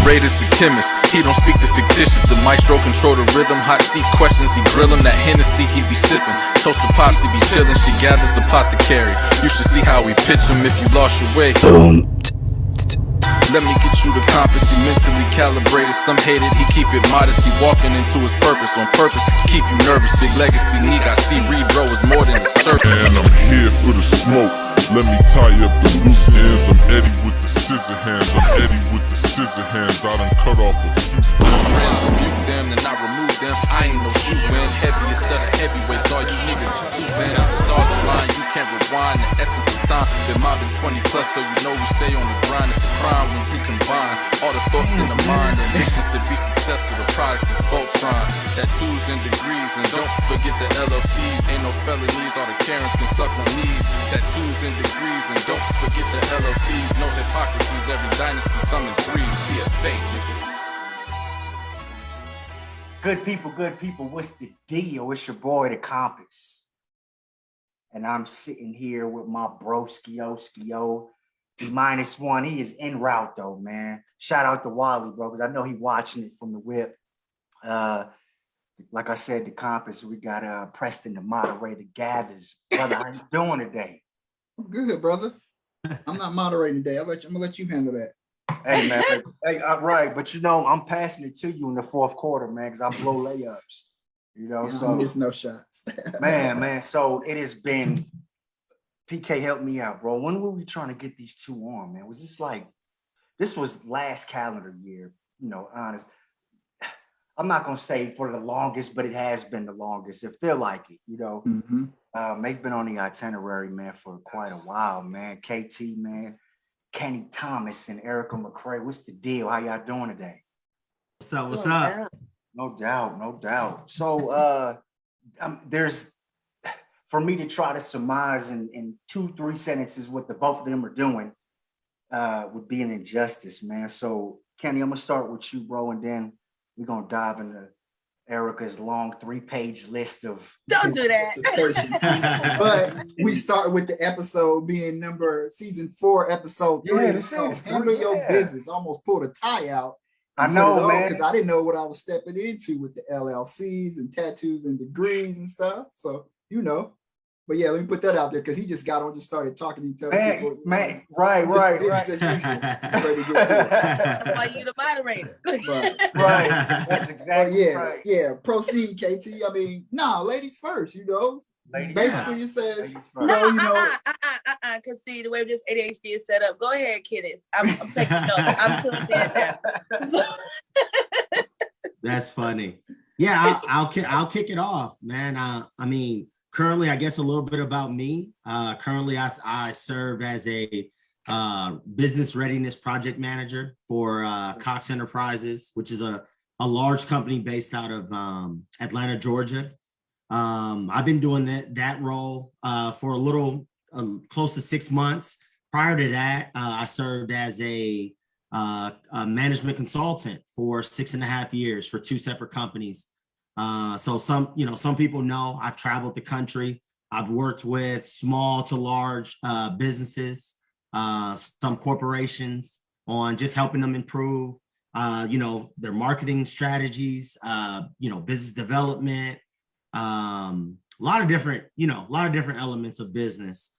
Raiders a chemist, he don't speak the fictitious. The maestro control the rhythm, hot seat questions, he grill him. That Hennessy he be sipping, toast to pops he be chillin'. She gathers a pot to carry, you should see how we pitch him if you lost your way. Let me get you the compass, he mentally calibrated. Some hate it, he keep it modest. He walking into his purpose on purpose to keep you nervous. Big legacy need, I see Rebro is more than a circle. And I'm here for the smoke, let me tie up the loose ends. I'm Eddie with the scissor hands, I'm Eddie with the scissor hands. I done cut off a few friends, rebuke them, then I remove them. I ain't no shoe-in, heaviest of the heavyweights. All you niggas is too bad. The stars align, you can't rewind the essence of time. Been mobbing 20 plus, so you know we stay on the grind. It's a crime when you combine all the thoughts in the mind. Ambitions to be successful, the product is Voltron. Tattoos and degrees, and don't forget the LLCs. Ain't no felonies, all the Karens can suck on knees. Tattoos and degrees, and don't forget the LLCs. No hypocrisies, every dynasty come in threes. BFA, nigga. Good people, what's the deal? It's your boy, the Compass. And I'm sitting here with my broski-o-ski-o. -1. He is en route, though, man. Shout out to Wally, bro, because I know he watching it from the whip. Like I said, the Compass, we got Preston, the moderator, gathers. Brother, how you doing today? I'm good, brother. I'm not moderating today. I'm gonna let you handle that. Hey, man. Hey, right. But, you know, I'm passing it to you in the fourth quarter, man, because I blow layups. You know, yeah, so miss no shots. man. So it has been. PK, help me out, bro. When were we trying to get these two on, man? Was this like, this was last calendar year, you know, honest. I'm not going to say for the longest, but it has been the longest. It feel like it, you know. They've been on the itinerary, man, for quite a while, man. KT, man, Kenny Thomas and Erica McCrae. What's the deal? How y'all doing today? What's up? No doubt. So there's, for me to try to surmise in 2-3 sentences what the both of them are doing would be an injustice, man. So Kenny, I'm gonna start with you, bro, and then we're gonna dive into Erica's long 3-page list of. Don't do that. But we start with the episode being season 4, episode 3. Yeah, this is Handle Your Business. Almost pulled a tie out. I know, man, because I didn't know what I was stepping into with the LLCs and tattoos and degrees and stuff. So, you know, but yeah, let me put that out there because he just got on, just started talking and telling people. Man, right. As usual. That's why you're the moderator. Right. That's exactly right. Yeah. Proceed, KT. I mean, ladies first, you know. Basically, it says, because see, the way this ADHD is set up. Go ahead, Kenneth. I'm taking notes. I'm tuned in now. That's funny. Yeah, I'll kick it off, man. I mean, currently, I guess a little bit about me. Currently, I serve as a business readiness project manager for Cox Enterprises, which is a large company based out of Atlanta, Georgia. I've been doing that role for a little close to 6 months. Prior to that, I served as a management consultant for 6.5 years for 2 separate companies. So some people know I've traveled the country. I've worked with small to large businesses, some corporations, on just helping them improve, their marketing strategies, business development, a lot of different elements of business.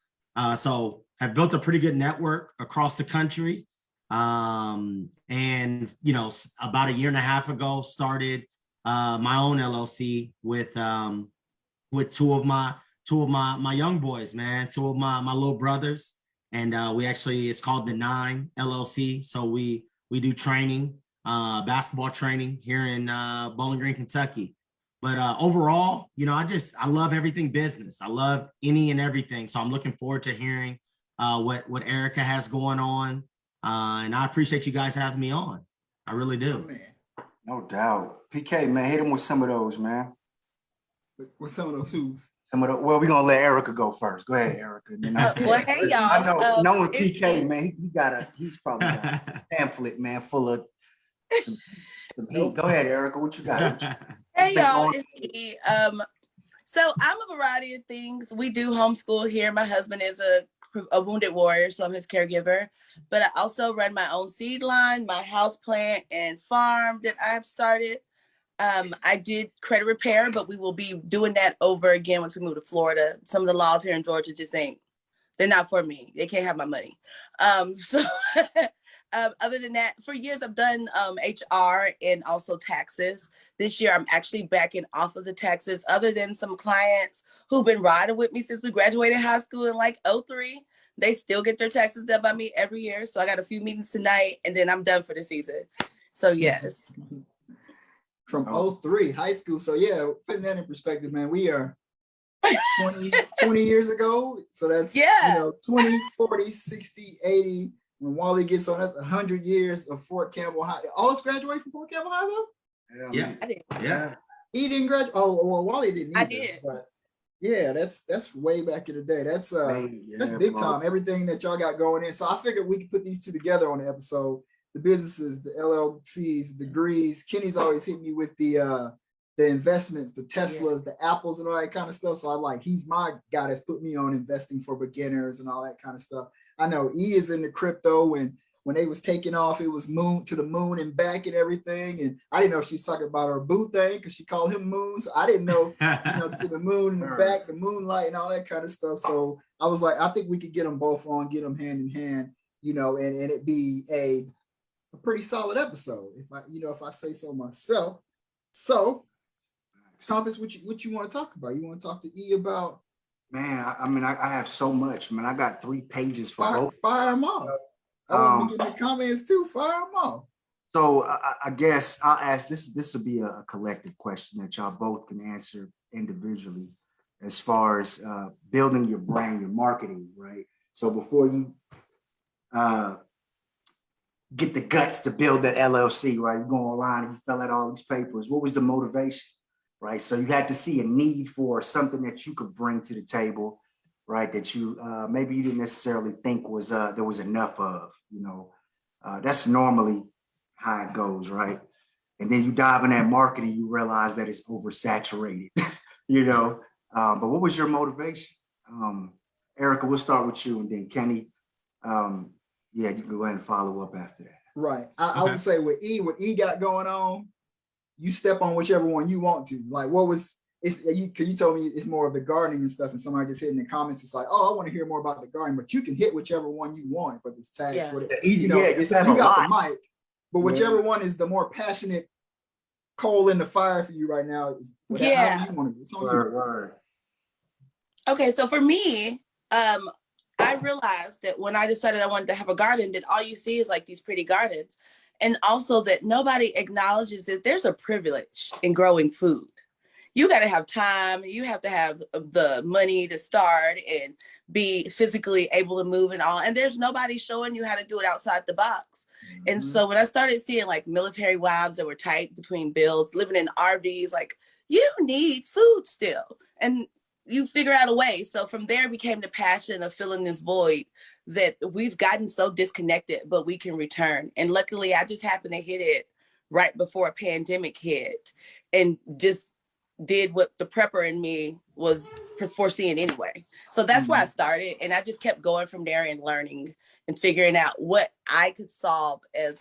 So I've built a pretty good network across the country. And, about 1.5 years ago, started my own LLC with 2 of my young boys, man, 2 of my little brothers. And it's called the 9 LLC. So we do training, basketball training here in Bowling Green, Kentucky. But overall, I love everything business. I love any and everything. So I'm looking forward to hearing what Erica has going on. And I appreciate you guys having me on. I really do. Oh, man. No doubt. PK, man, hit him with some of those, man. With some of those who's? Well, we're going to let Erica go first. Go ahead, Erica. Well, hey, y'all. I know, knowing PK, man, he's probably got a pamphlet, man, full of some heat. Go ahead, Erica. What you got? Hey, y'all. It's me. So I'm a variety of things. We do homeschool here. My husband is a a wounded warrior, so I'm his caregiver. But I also run my own seed line, my house plant and farm that I've started. I did credit repair, but we will be doing that over again once we move to Florida. Some of the laws here in Georgia just ain't, they're not for me. They can't have my money. So other than that, for years I've done HR and also taxes. This year I'm actually backing off of the taxes, other than some clients who've been riding with me since we graduated high school in like '03. They still get their taxes done by me every year. So I got a few meetings tonight and then I'm done for the season. So yes. From 03, high school. So yeah, putting that in perspective, man, we are 20 years ago. So that's, you know, 20, 40, 60, 80. When Wally gets on, that's 100 years of Fort Campbell High. All us graduate from Fort Campbell High, though? Yeah. I did. Yeah. He didn't graduate. Oh, well, Wally didn't either. I did. But yeah, that's way back in the day. That's big time. Everything that y'all got going in. So I figured we could put these two together on the episode. The businesses, the LLCs, the degrees. Kenny's always hit me with the investments, the Teslas, the Apples, and all that kind of stuff. So I like, he's my guy that's put me on investing for beginners and all that kind of stuff. I know E is in the crypto, and when they was taking off, it was moon to the moon and back and everything. And I didn't know if she's talking about her boo thing because she called him Moon. So I didn't know, you know, to the moon and the back, the moonlight and all that kind of stuff. So I was like, I think we could get them both on, get them hand in hand, you know, and it be a pretty solid episode, if I say so myself. So Compass, what you want to talk about? You want to talk to E about? Man, I mean, I have so much, man. I got 3 pages for both. Fire them off. I want to get in the comments too. Fire them off. So I guess I'll ask this. This will be a collective question that y'all both can answer individually, as far as building your brand, your marketing, right? So before you get the guts to build that LLC, right? You go online and you fill out all these papers. What was the motivation, right? So you had to see a need for something that you could bring to the table, right? That you maybe you didn't necessarily think was there was enough of, you know. That's normally how it goes, right? And then you dive in that marketing, you realize that it's oversaturated, you know. But what was your motivation? Erica, we'll start with you, and then Kenny. Yeah, you can go ahead and follow up after that. Right. I would say what E got going on, you step on whichever one you want to. Like, what was you told me it's more of the gardening and stuff, and somebody just hit in the comments, it's like, oh, I want to hear more about the gardening, but you can hit whichever one you want, but it's tags, you know, you got the mic, but whichever one is the more passionate coal in the fire for you right now is whatever you want to do. It's on you. Okay, so for me, I realized that when I decided I wanted to have a garden, that all you see is like these pretty gardens. And also that nobody acknowledges that there's a privilege in growing food. You got to have time. You have to have the money to start and be physically able to move and all. And there's nobody showing you how to do it outside the box. Mm-hmm. And so when I started seeing like military wives that were tight between bills, living in RVs, like, you need food still. And you figure out a way. So from there became the passion of filling this void that we've gotten so disconnected, but we can return. And luckily I just happened to hit it right before a pandemic hit and just did what the prepper in me was foreseeing anyway. So that's where I started. And I just kept going from there and learning and figuring out what I could solve as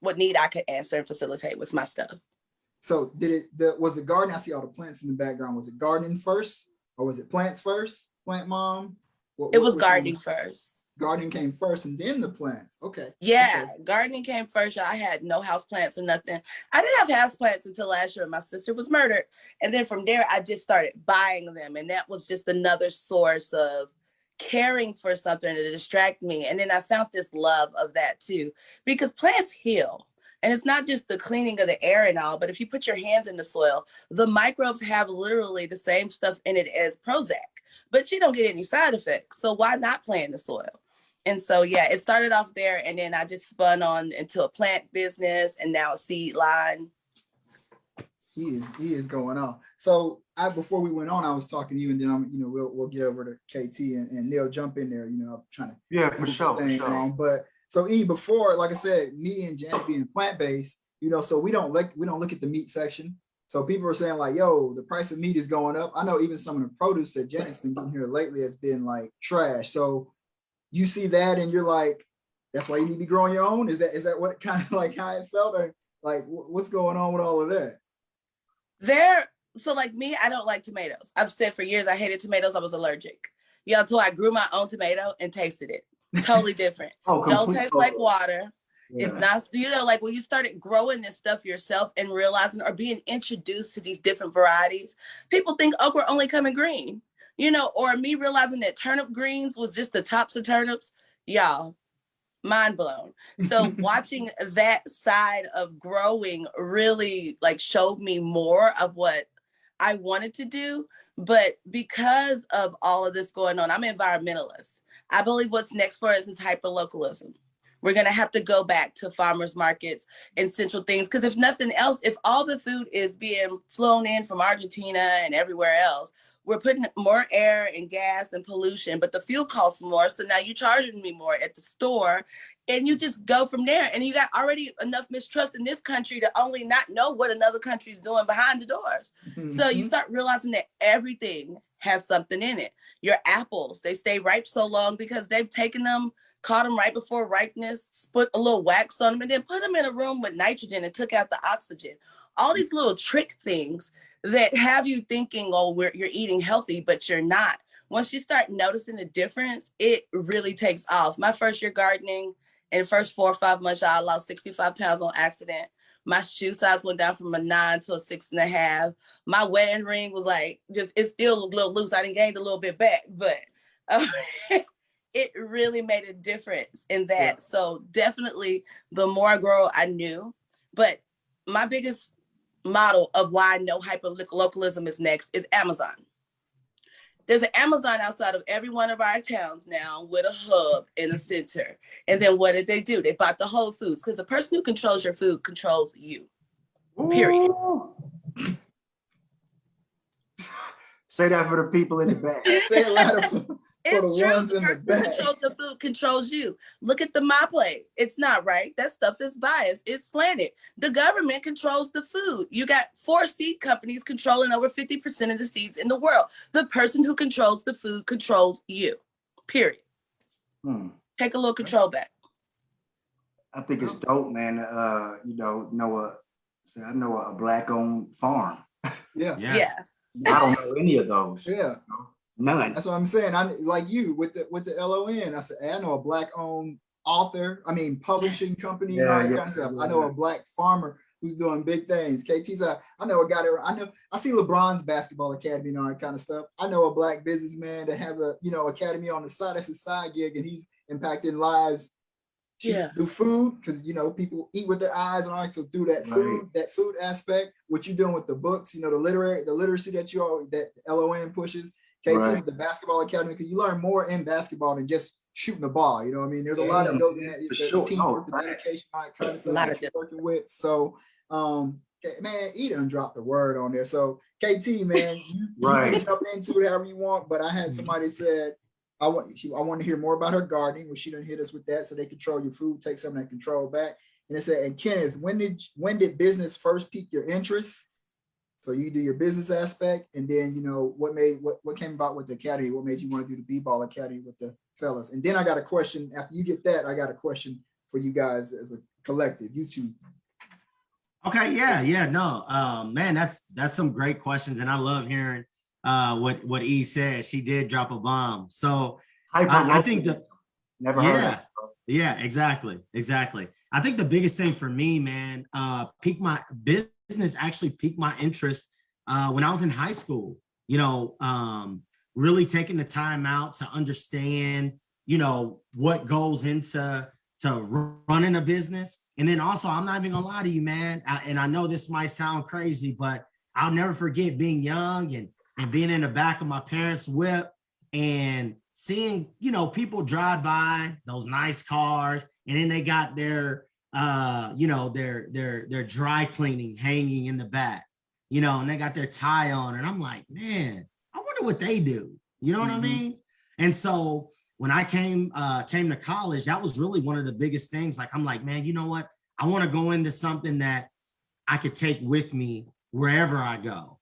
what need I could answer and facilitate with my stuff. So was the garden, I see all the plants in the background, was it gardening first or was it plants first? Plant mom? It was gardening first. Gardening came first and then the plants. Okay. Yeah, okay. Gardening came first. I had no house plants or nothing. I didn't have house plants until last year. My sister was murdered. And then from there, I just started buying them. And that was just another source of caring for something to distract me. And then I found this love of that too, because plants heal. And it's not just the cleaning of the air and all, but if you put your hands in the soil, the microbes have literally the same stuff in it as Prozac, but you don't get any side effects. So why not play in the soil? And so, yeah, it started off there, and then I just spun on into a plant business and now a seed line. He is going on. So before we went on, I was talking to you, and then we'll get over to KT and Neil jump in there. I'm trying to for sure. But so before, like I said, me and Janet being plant-based, so we don't look at the meat section. So people are saying like, yo, the price of meat is going up. I know even some of the produce that Janet's been getting here lately has been like trash. So you see that and you're like, that's why you need to be growing your own. Is that what kind of like how it felt, or like what's going on with all of that? So like me, I don't like tomatoes. I've said for years I hated tomatoes. I was allergic. Until I grew my own tomato and tasted it. Totally different. Don't taste like water. Yeah. It's not, like when you started growing this stuff yourself and realizing or being introduced to these different varieties, people think okra only come in green, or me realizing that turnip greens was just the tops of turnips, y'all, mind blown. So watching that side of growing really like showed me more of what I wanted to do. But because of all of this going on, I'm an environmentalist. I believe what's next for us is hyperlocalism. We're going to have to go back to farmers markets and central things. Because if nothing else, if all the food is being flown in from Argentina and everywhere else, we're putting more air and gas and pollution, but the fuel costs more. So now you're charging me more at the store. And you just go from there. And you got already enough mistrust in this country to only not know what another country is doing behind the doors. Mm-hmm. So you start realizing that everything has something in it. Your apples, they stay ripe so long because they've taken them, caught them right before ripeness, put a little wax on them, and then put them in a room with nitrogen and took out the oxygen. All these little trick things that have you thinking, oh, you're eating healthy, but you're not. Once you start noticing the difference, it really takes off. My first year gardening, in the first 4 or 5 months, I lost 65 pounds on accident. My shoe size went down from a 9 to a 6.5. My wedding ring was like, it's still a little loose. I done gained a little bit back, but it really made a difference in that. Yeah. So definitely the more I grow, I knew. But my biggest model of why I know hyperlocalism is next is Amazon. There's an Amazon outside of every one of our towns now with a hub in a center. And then what did they do? They bought the Whole Foods, because the person who controls your food controls you. Period. Say that for the people in the back. Say it louder. It's true. The person who controls the food controls you. Look at the My Plate. It's not right. That stuff is biased. It's slanted. The government controls the food. You got 4 seed companies controlling over 50% of the seeds in the world. The person who controls the food controls you. Period. Take a little control back. I think it's dope, man. I know a Black-owned farm. Yeah. I don't know any of those. Yeah. None. That's what I'm saying. I like you with the LON. I said I know a Black-owned publishing company, kind of stuff. I know a Black farmer who's doing big things. KT's I know a guy that I see LeBron's basketball academy and all that kind of stuff. I know a Black businessman that has a academy on the side. That's his side gig, and he's impacting lives. Through food, because people eat with their eyes and all that. So through that food aspect, what you're doing with the books, the literacy that LON pushes. KT, the basketball academy, because you learn more in basketball than just shooting the ball. You know what I mean? There's a lot that goes in that teamwork, the dedication, all that kind of stuff that you're working with. So, man, he done dropped the word on there. So, KT, man, you can jump into it however you want. But I had somebody said, I want to hear more about her gardening, where she done hit us with that, so they control your food, take some of that control back. And it said, and Kenneth, when did business first pique your interest? So you do your business aspect, and then what came about with the academy? What made you want to do the B-ball academy with the fellas? And then I got a question. After you get that, I got a question for you guys as a collective. You two. Okay, man, that's some great questions, and I love hearing what E said. She did drop a bomb. So I think that never heard of it. Yeah, exactly. I think the biggest thing for me, man, piqued my business actually piqued my interest when I was in high school. Really taking the time out to understand, what goes into running a business. And then also, I'm not even gonna lie to you, man. And I know this might sound crazy, but I'll never forget being young and being in the back of my parents' whip and seeing, people drive by those nice cars, and then they got their their dry cleaning hanging in the back, and they got their tie on, and I'm like, man, I wonder what they do. You know what I mean? And so when I came to college, that was really one of the biggest things. Like, I'm like, man, you know what? I want to go into something that I could take with me wherever I go.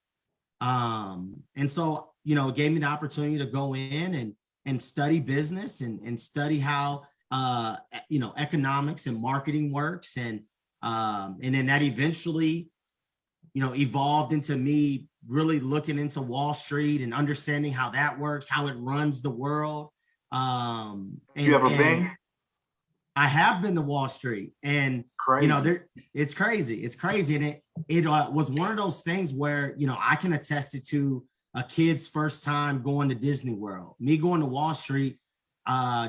And so, you know, it gave me the opportunity to go in and study business and study how, you know, economics and marketing works. And then that eventually, you know, evolved into me really looking into Wall Street and understanding how that works, how it runs the world. You ever been? I have been to Wall Street, and Crazy. you know, it's crazy. It's crazy, and it was one of those things where, you know, I can attest it to a kid's first time going to Disney World. Me going to Wall Street,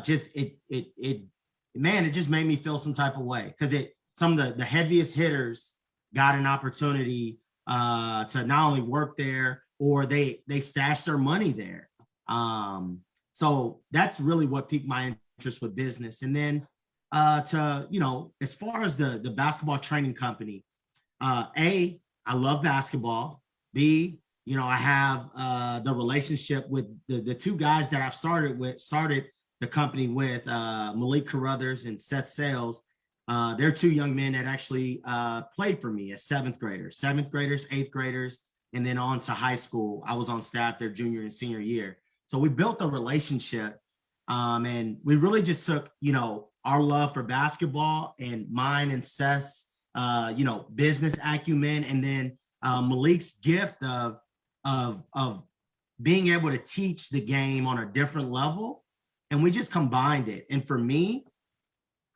just man, it just made me feel some type of way, because some of the heaviest hitters got an opportunity to not only work there, or they stashed their money there. So that's really what piqued my interest with business. And then to, you know, as far as the basketball training company, A, I love basketball. B, you know, I have the relationship with the two guys that I've started the company with, Malik Carruthers and Seth Sales. They're two young men that actually played for me as seventh graders, eighth graders, and then on to high school. I was on staff their junior and senior year. So we built a relationship, and we really just took, you know, our love for basketball and mine and Seth's, you know, business acumen, and then Malik's gift of being able to teach the game on a different level. And we just combined it. And for me,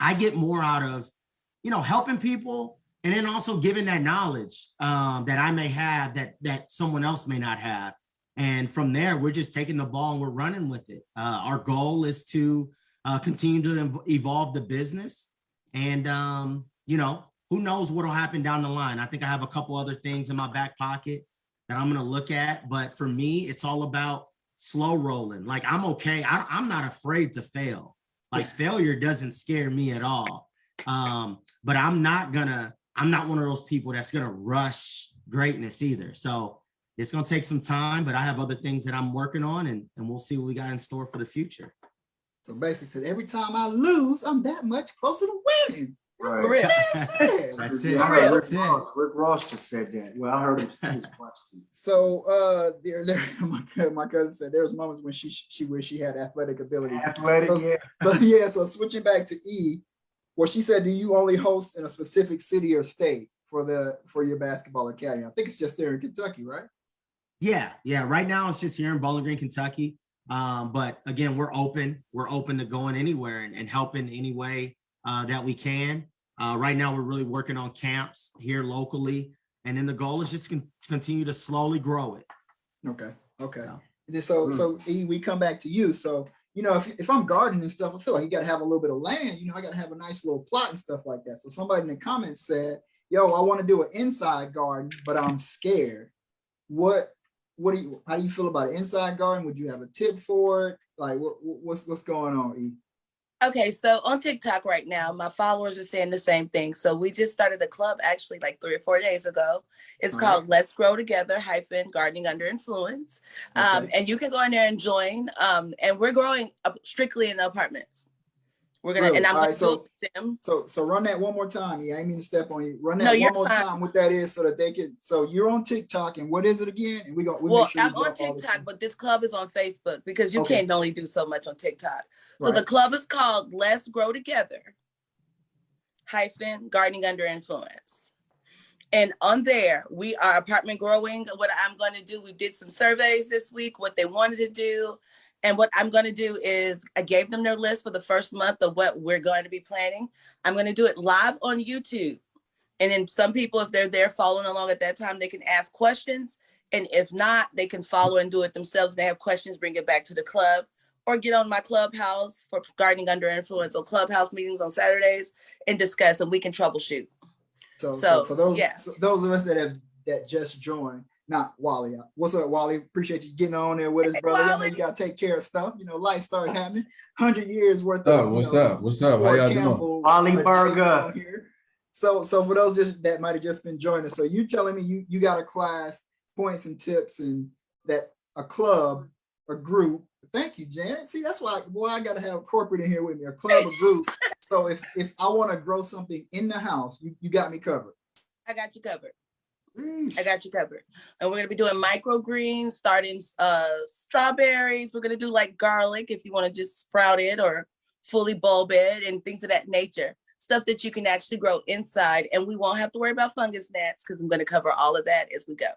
I get more out of, you know, helping people, and then also giving that knowledge that I may have that someone else may not have. And from there, we're just taking the ball and we're running with it. Our goal is to continue to evolve the business. And, you know, who knows what'll happen down the line. I think I have a couple other things in my back pocket that I'm going to look at. But for me, it's all about slow rolling. Like, I'm okay. I'm not afraid to fail. Like, failure doesn't scare me at all. But I'm not one of those people that's going to rush greatness either. So it's going to take some time, but I have other things that I'm working on, and we'll see what we got in store for the future. So basically, every time I lose, I'm that much closer to winning. That's Right. For real. That's it. I heard That's it. Rick Ross just said that. Well, I heard his question. So my cousin said there was moments when she wished she had athletic ability. So switching back to E, well, she said, do you only host in a specific city or state for your basketball academy? I think it's just there in Kentucky, right? Yeah. Right now it's just here in Bowling Green, Kentucky. But again, we're open to going anywhere and helping any way that we can. Right now, we're really working on camps here locally. And then the goal is just to continue to slowly grow it. Okay. So E, we come back to you. So, you know, if I'm gardening and stuff, I feel like you got to have a little bit of land. You know, I got to have a nice little plot and stuff like that. So somebody in the comments said, yo, I want to do an inside garden, but I'm scared. How do you feel about an inside garden? Would you have a tip for it? Like, what's going on, E? Okay, so on TikTok right now, my followers are saying the same thing. So we just started a club actually like 3 or 4 days ago. It's called Let's Grow Together - Gardening Under Influence. And you can go in there and join. And we're growing strictly in the apartments. We're gonna, and I'm gonna do them. So run that one more time. Yeah, I ain't mean to step on you. Run that one more time. What that is, so that they can. So you're on TikTok, and what is it again? And well, I'm on TikTok, but this club is on Facebook, because you can't only do so much on TikTok. So the club is called Let's Grow Together - Gardening Under Influence. And on there, we are apartment growing. What I'm going to do, we did some surveys this week, what they wanted to do. And what I'm going to do is I gave them their list for the first month of what we're going to be planning. I'm going to do it live on YouTube. And then some people, if they're there following along at that time, they can ask questions. And if not, they can follow and do it themselves. They have questions, bring it back to the club, or get on my Clubhouse for Gardening Under Influence or Clubhouse meetings on Saturdays and discuss, and we can troubleshoot. So for those of us that just joined, not Wally. What's up, Wally? Appreciate you getting on there with us, brother. Y'all know you gotta take care of stuff. You know, life started happening. 100 years worth of. What's up? How y'all doing? Wally Burger. So for those that might have just been joining us, so you telling me you got a class, points and tips, and that a club, a group. Thank you, Janet. See, that's why, boy, I gotta have corporate in here with me, a club, a group. So if I want to grow something in the house, you got me covered. I got you covered. I got you covered. And we're gonna be doing microgreens, starting strawberries. We're gonna do like garlic if you want to just sprout it or fully bulb it and things of that nature. Stuff that you can actually grow inside, and we won't have to worry about fungus gnats because I'm gonna cover all of that as we go.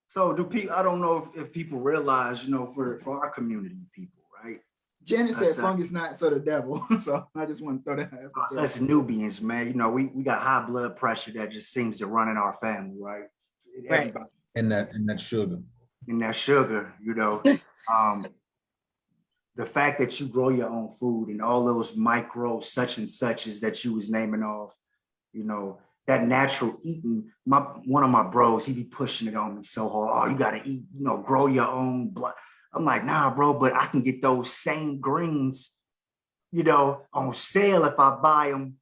So do people? I don't know if people realize, you know, for our community people, right? Janet said fungus gnats are the devil, so I just want to throw that. Us Nubians, man, you know, we got high blood pressure that just seems to run in our family, right? Right. And that sugar. And that sugar, you know, the fact that you grow your own food and all those micro such and suches that you was naming off, you know, that natural eating. One of my bros, he be pushing it on me so hard. Oh, you gotta eat, you know, grow your own blood. I'm like, nah, bro, but I can get those same greens, you know, on sale if I buy them,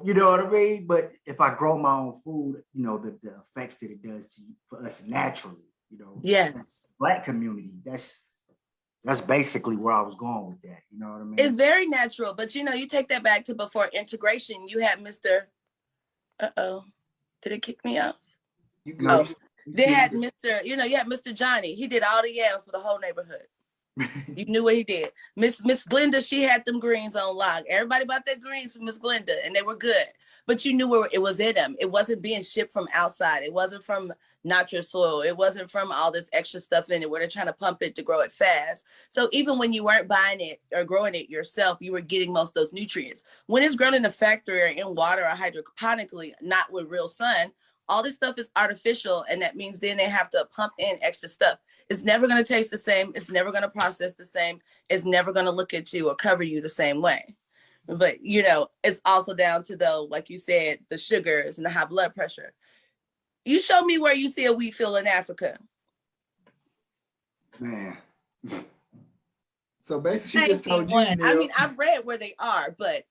you know what I mean? But if I grow my own food, you know, the effects that it does to you, for us naturally, you know. Yes. Black community, that's basically where I was going with that, you know what I mean? It's very natural, but you know, you take that back to before integration, you had Mr. Did it kick me out? They had Mr. You know, you had Mr. Johnny. He did all the yams for the whole neighborhood. You knew what he did. Miss Glenda, she had them greens on lock. Everybody bought their greens from Miss Glenda, and they were good. But you knew where it was in them. It wasn't being shipped from outside. It wasn't from natural soil. It wasn't from all this extra stuff in it where they're trying to pump it to grow it fast. So even when you weren't buying it or growing it yourself, you were getting most of those nutrients. When it's grown in a factory or in water or hydroponically, not with real sun, all this stuff is artificial, and that means then they have to pump in extra stuff. It's never going to taste the same. It's never going to process the same. It's never going to look at you or cover you the same way. But, you know, it's also down to, though, like you said, the sugars and the high blood pressure. You show me where you see a wheat field in Africa. Man. So basically, she just told you. I mean, I've read where they are, but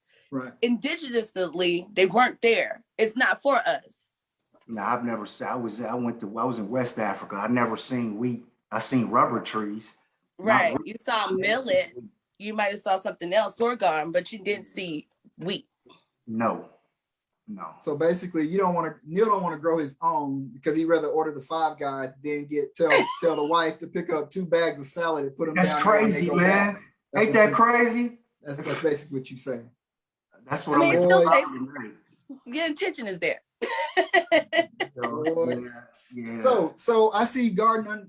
indigenously, they weren't there. It's not for us. No, I've never seen. I was in West Africa. I never seen wheat. I seen rubber trees. Right. You saw millet. You might have saw something else, sorghum, but you didn't see wheat. No. So basically, Neil don't want to grow his own because he'd rather order the Five Guys than tell the wife to pick up 2 bags of salad and put them. That's crazy, man. Ain't that crazy? That's basically what you're saying. That's what I mean. Still your intention is there. So I see gardening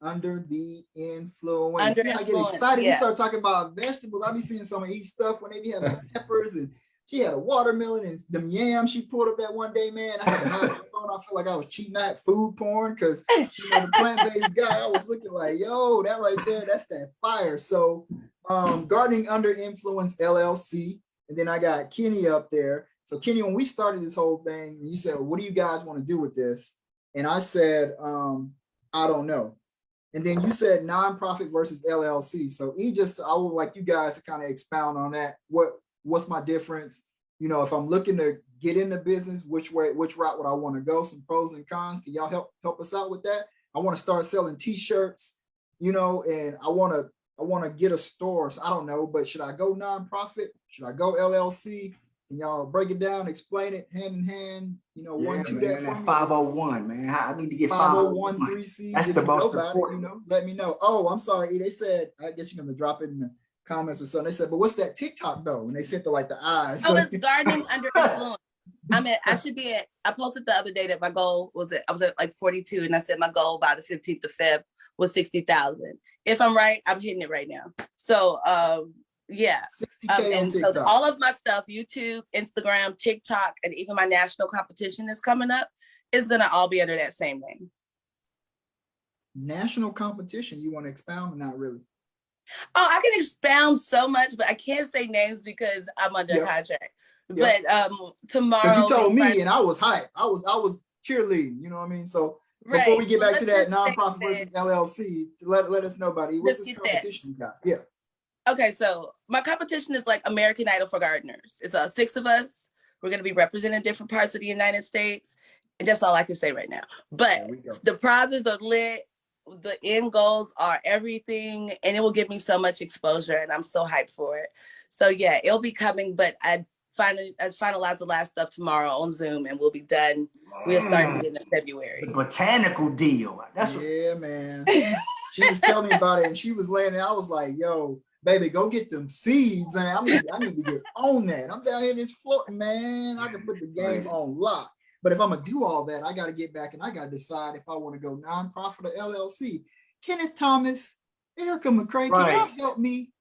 under the influence. I get excited. You start talking about vegetables. I be seeing someone eat stuff when they be having peppers, and she had a watermelon and them yams she pulled up that one day, man. I had to hide my phone. I feel like I was cheating at food porn because the plant-based guy, I was looking like, yo, that right there, that's that fire. So Gardening Under Influence LLC. And then I got Kenny up there. So Kenny, when we started this whole thing, you said, well, what do you guys want to do with this? And I said, I don't know. And then you said nonprofit versus LLC. So I would like you guys to kind of expound on that. What's my difference? You know, if I'm looking to get into business, which route would I want to go? Some pros and cons. Can y'all help us out with that? I want to start selling t-shirts, you know, and I want to get a store. So I don't know, but should I go nonprofit? Should I go LLC? Can y'all break it down, explain it hand in hand? You know, 1, 2 that for me. 501, man. I need to get 501 3C. That's the most important. You know, let me know. Oh, I'm sorry. They said, I guess you're gonna drop it in the comments or something. They said, but what's that TikTok though? And they sent the eyes. Oh, it's Gardening Under Influence. I posted the other day that my goal I was at like 42, and I said my goal by the 15th of Feb was 60,000. If I'm right, I'm hitting it right now. So yeah. And so all of my stuff, YouTube, Instagram, TikTok, and even my national competition is coming up, is gonna all be under that same name. National competition, you want to expound or not really? Oh, I can expound so much, but I can't say names because I'm under contract. But tomorrow, you told me, and I was hyped. I was cheerleading. You know what I mean? So before we get back to that nonprofit versus LLC, let us know about it. What's this competition you got? Yeah. Okay, so my competition is like American Idol for gardeners. It's 6 of us. We're going to be representing different parts of the United States, and that's all I can say right now. But the prizes are lit. The end goals are everything, and it will give me so much exposure, and I'm so hyped for it. So yeah, it'll be coming, but finalize the last stuff tomorrow on Zoom, and we'll be done. We'll start in February. The botanical deal. That's man. She was telling me about it, and she was laying there. I was like, yo, baby, go get them seeds, man. I need to get on that. I'm down here just floating, man. I can put the game on lock. But if I'm gonna do all that, I got to get back and I got to decide if I want to go nonprofit or LLC. Kenneth Thomas, Erica McCrae, can y'all help me?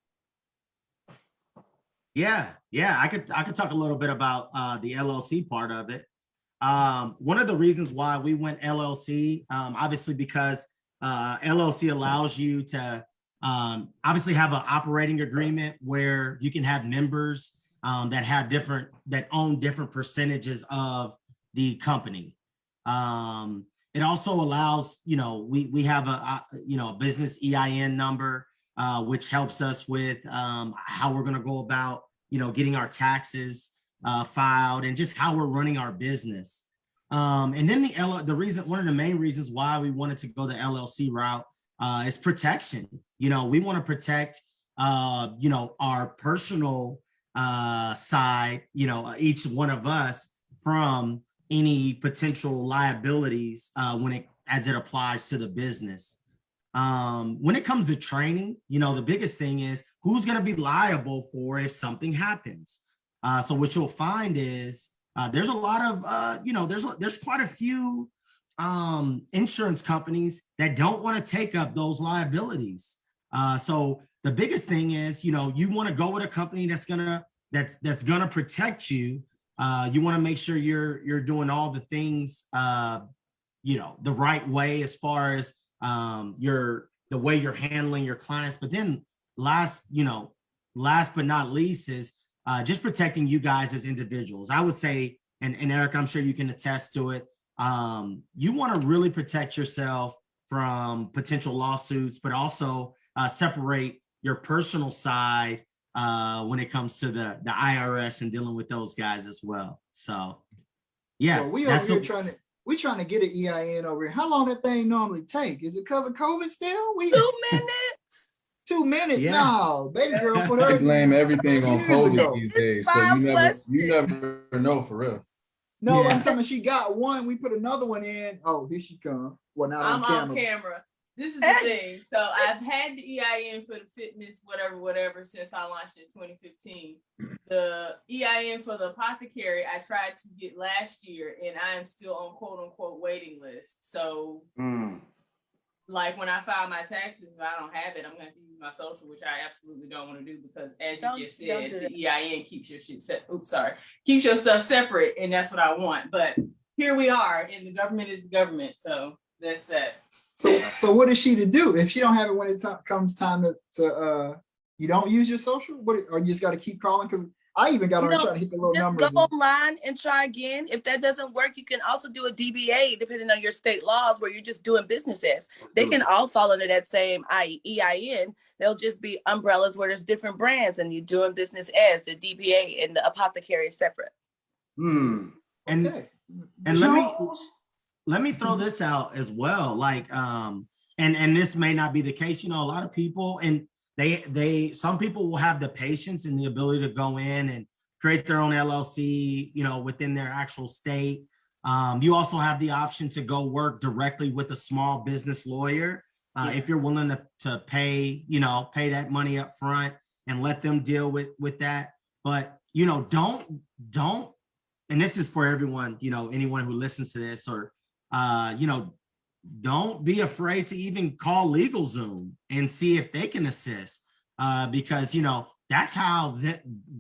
Yeah, I could talk a little bit about the LLC part of it. One of the reasons why we went LLC, obviously because LLC allows you to obviously have an operating agreement where you can have members that own different percentages of the company. It also allows, we have a business EIN number, which helps us with how we're going to go about, getting our taxes filed and just how we're running our business. And then one of the main reasons why we wanted to go the LLC route is protection. We want to protect, our personal side, each one of us from any potential liabilities as it applies to the business. When it comes to training, the biggest thing is who's going to be liable for if something happens. So what you'll find is there's a lot of, there's quite a few insurance companies that don't want to take up those liabilities. So the biggest thing is, you want to go with a company that's gonna protect you. You want to make sure you're doing all the things, the right way as far as the way you're handling your clients. But then last but not least is just protecting you guys as individuals. I would say, and Eric, I'm sure you can attest to it. You want to really protect yourself from potential lawsuits, but also separate your personal side when it comes to the IRS and dealing with those guys as well. So, yeah. Well, we over here trying to get an EIN over here. How long that thing normally take? Is it because of COVID still? 2 minutes. 2 minutes? Yeah. No, baby girl. Put they blame everything on COVID these days, so you never know for real. No, I'm telling you, she got one. We put another one in. Oh, here she comes. Well, now I'm on camera. This is the thing. So I've had the EIN for the fitness, whatever, since I launched in 2015. The EIN for the apothecary, I tried to get last year, and I am still on quote unquote waiting list. So like when I file my taxes, if I don't have it, I'm going to have to use my social, which I absolutely don't want to do because, as you just said, the EIN keeps your shit keeps your stuff separate, and that's what I want. But here we are, and the government is the government, so that's that. So what is she to do if she don't have it when it comes time to you don't use your social? Or you just got to keep calling? Because I even got on trying to hit the little numbers. Just go online and try again. If that doesn't work, you can also do a DBA, depending on your state laws, where you're just doing business as. They can all fall under that same EIN. They'll just be umbrellas where there's different brands, and you're doing business as the DBA and the apothecary is separate. And let me throw this out as well. Like, and this may not be the case. A lot of people, and some people will have the patience and the ability to go in and create their own LLC, within their actual state. You also have the option to go work directly with a small business lawyer if you're willing to pay that money up front and let them deal with that. But don't, and this is for everyone, anyone who listens to this, or don't be afraid to even call LegalZoom and see if they can assist, because that's how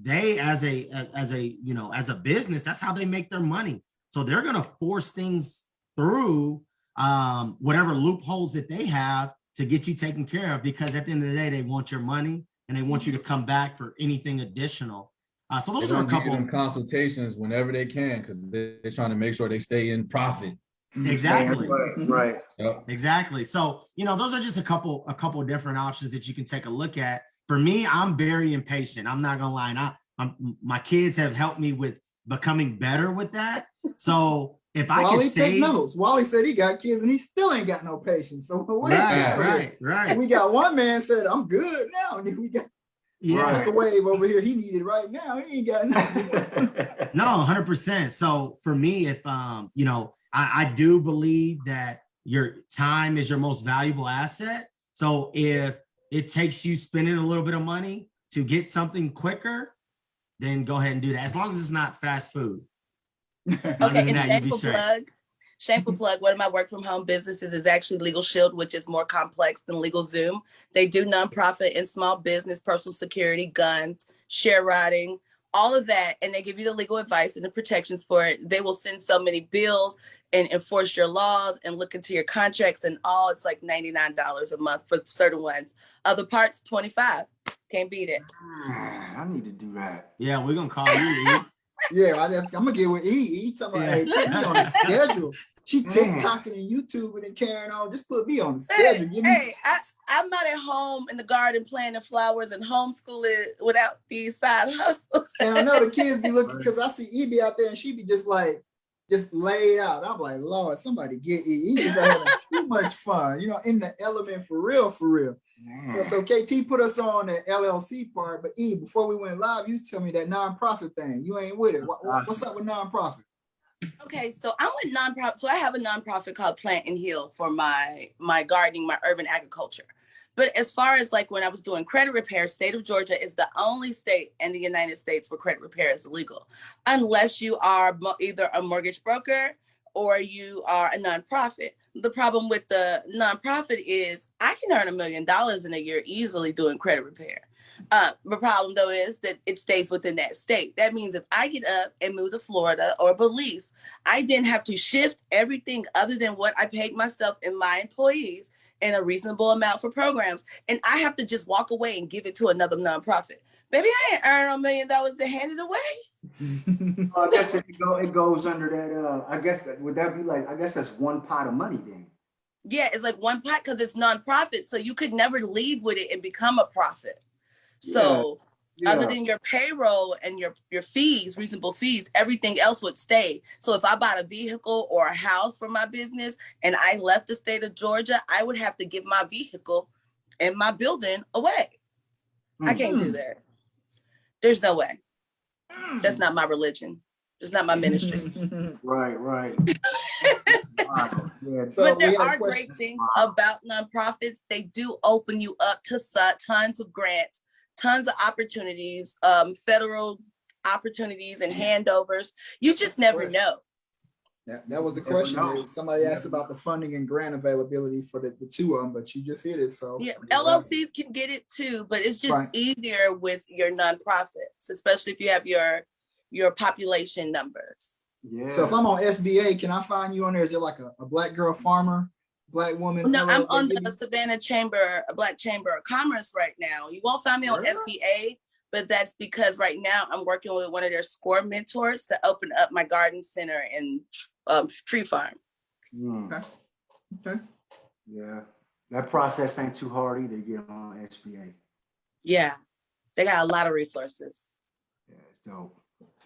they as a business, that's how they make their money. So they're gonna force things through whatever loopholes that they have to get you taken care of, because at the end of the day, they want your money and they want you to come back for anything additional. So those are a couple of consultations whenever they can, because they're trying to make sure they stay in profit. Exactly. Right. Yep. Exactly. So, those are just a couple of different options that you can take a look at. For me, I'm very impatient. I'm not gonna lie. My kids have helped me with becoming better with that. So if I can take notes. Wally said he got kids and he still ain't got no patience. So right. We got one man said, I'm good now. And then we got Yeah. Microwave over here, he needed right now. He ain't got nothing. No, 100%. So for me, if you know, I do believe that your time is your most valuable asset. So if it takes you spending a little bit of money to get something quicker, then go ahead and do that. As long as it's not fast food. Okay, and shameful plug, one of my work from home businesses is actually Legal Shield, which is more complex than Legal Zoom. They do nonprofit and small business, personal security, guns, share riding, all of that. And they give you the legal advice and the protections for it. They will send so many bills and enforce your laws and look into your contracts and all. It's like $99 a month for certain ones. Other parts, $25. Can't beat it. I need to do that. Yeah, we're gonna call you. Yeah, I'm gonna get with E. E talking about, hey, put me on the schedule. She TikToking and YouTubing and carrying on. Just put me on the schedule. I'm not at home in the garden planting flowers and homeschooling without these side hustles. And I know the kids be looking, because I see E be out there and she be just laid out. I'm like, Lord, somebody get E. E just having too much fun, you know, in the element for real, for real. So KT put us on the LLC part, but E, before we went live, you was telling me that nonprofit thing. You ain't with it. What's up with nonprofit? Okay, so I'm with nonprofit. So I have a nonprofit called Plant and Heal for my gardening, my urban agriculture. But as far as like when I was doing credit repair, state of Georgia is the only state in the United States where credit repair is illegal, unless you are either a mortgage broker or you are a nonprofit. The problem with the nonprofit is I can earn $1 million in a year easily doing credit repair. The problem though is that it stays within that state. That means if I get up and move to Florida or Belize, I then have to shift everything other than what I paid myself and my employees in a reasonable amount for programs. And I have to just walk away and give it to another nonprofit. Baby, I ain't earn $1 million to hand it away. Well, I guess it goes under that. I guess would that be like? I guess that's one pot of money then. Yeah, it's like one pot because it's nonprofit, so you could never lead with it and become a profit. So other than your payroll and your fees, reasonable fees, everything else would stay. So if I bought a vehicle or a house for my business and I left the state of Georgia, I would have to give my vehicle and my building away. I can't do that. There's no way. That's not my religion. It's not my ministry. Right. But there are great things about nonprofits. They do open you up to tons of grants, tons of opportunities, federal opportunities and handovers. You just never know. That was the question. Somebody asked about the funding and grant availability for the two of them, but you just hit it. So yeah, LLCs can get it too, but it's just easier with your nonprofits, especially if you have your population numbers. Yeah. So if I'm on SBA, can I find you on there? Is it like a black girl farmer, black woman? No, I'm on the Savannah Chamber, a Black Chamber of Commerce right now. You won't find me on SBA, but that's because right now I'm working with one of their SCORE mentors to open up my garden center and tree farm. Okay. Yeah, that process ain't too hard either to get on SBA. Yeah, they got a lot of resources. Yeah, it's dope.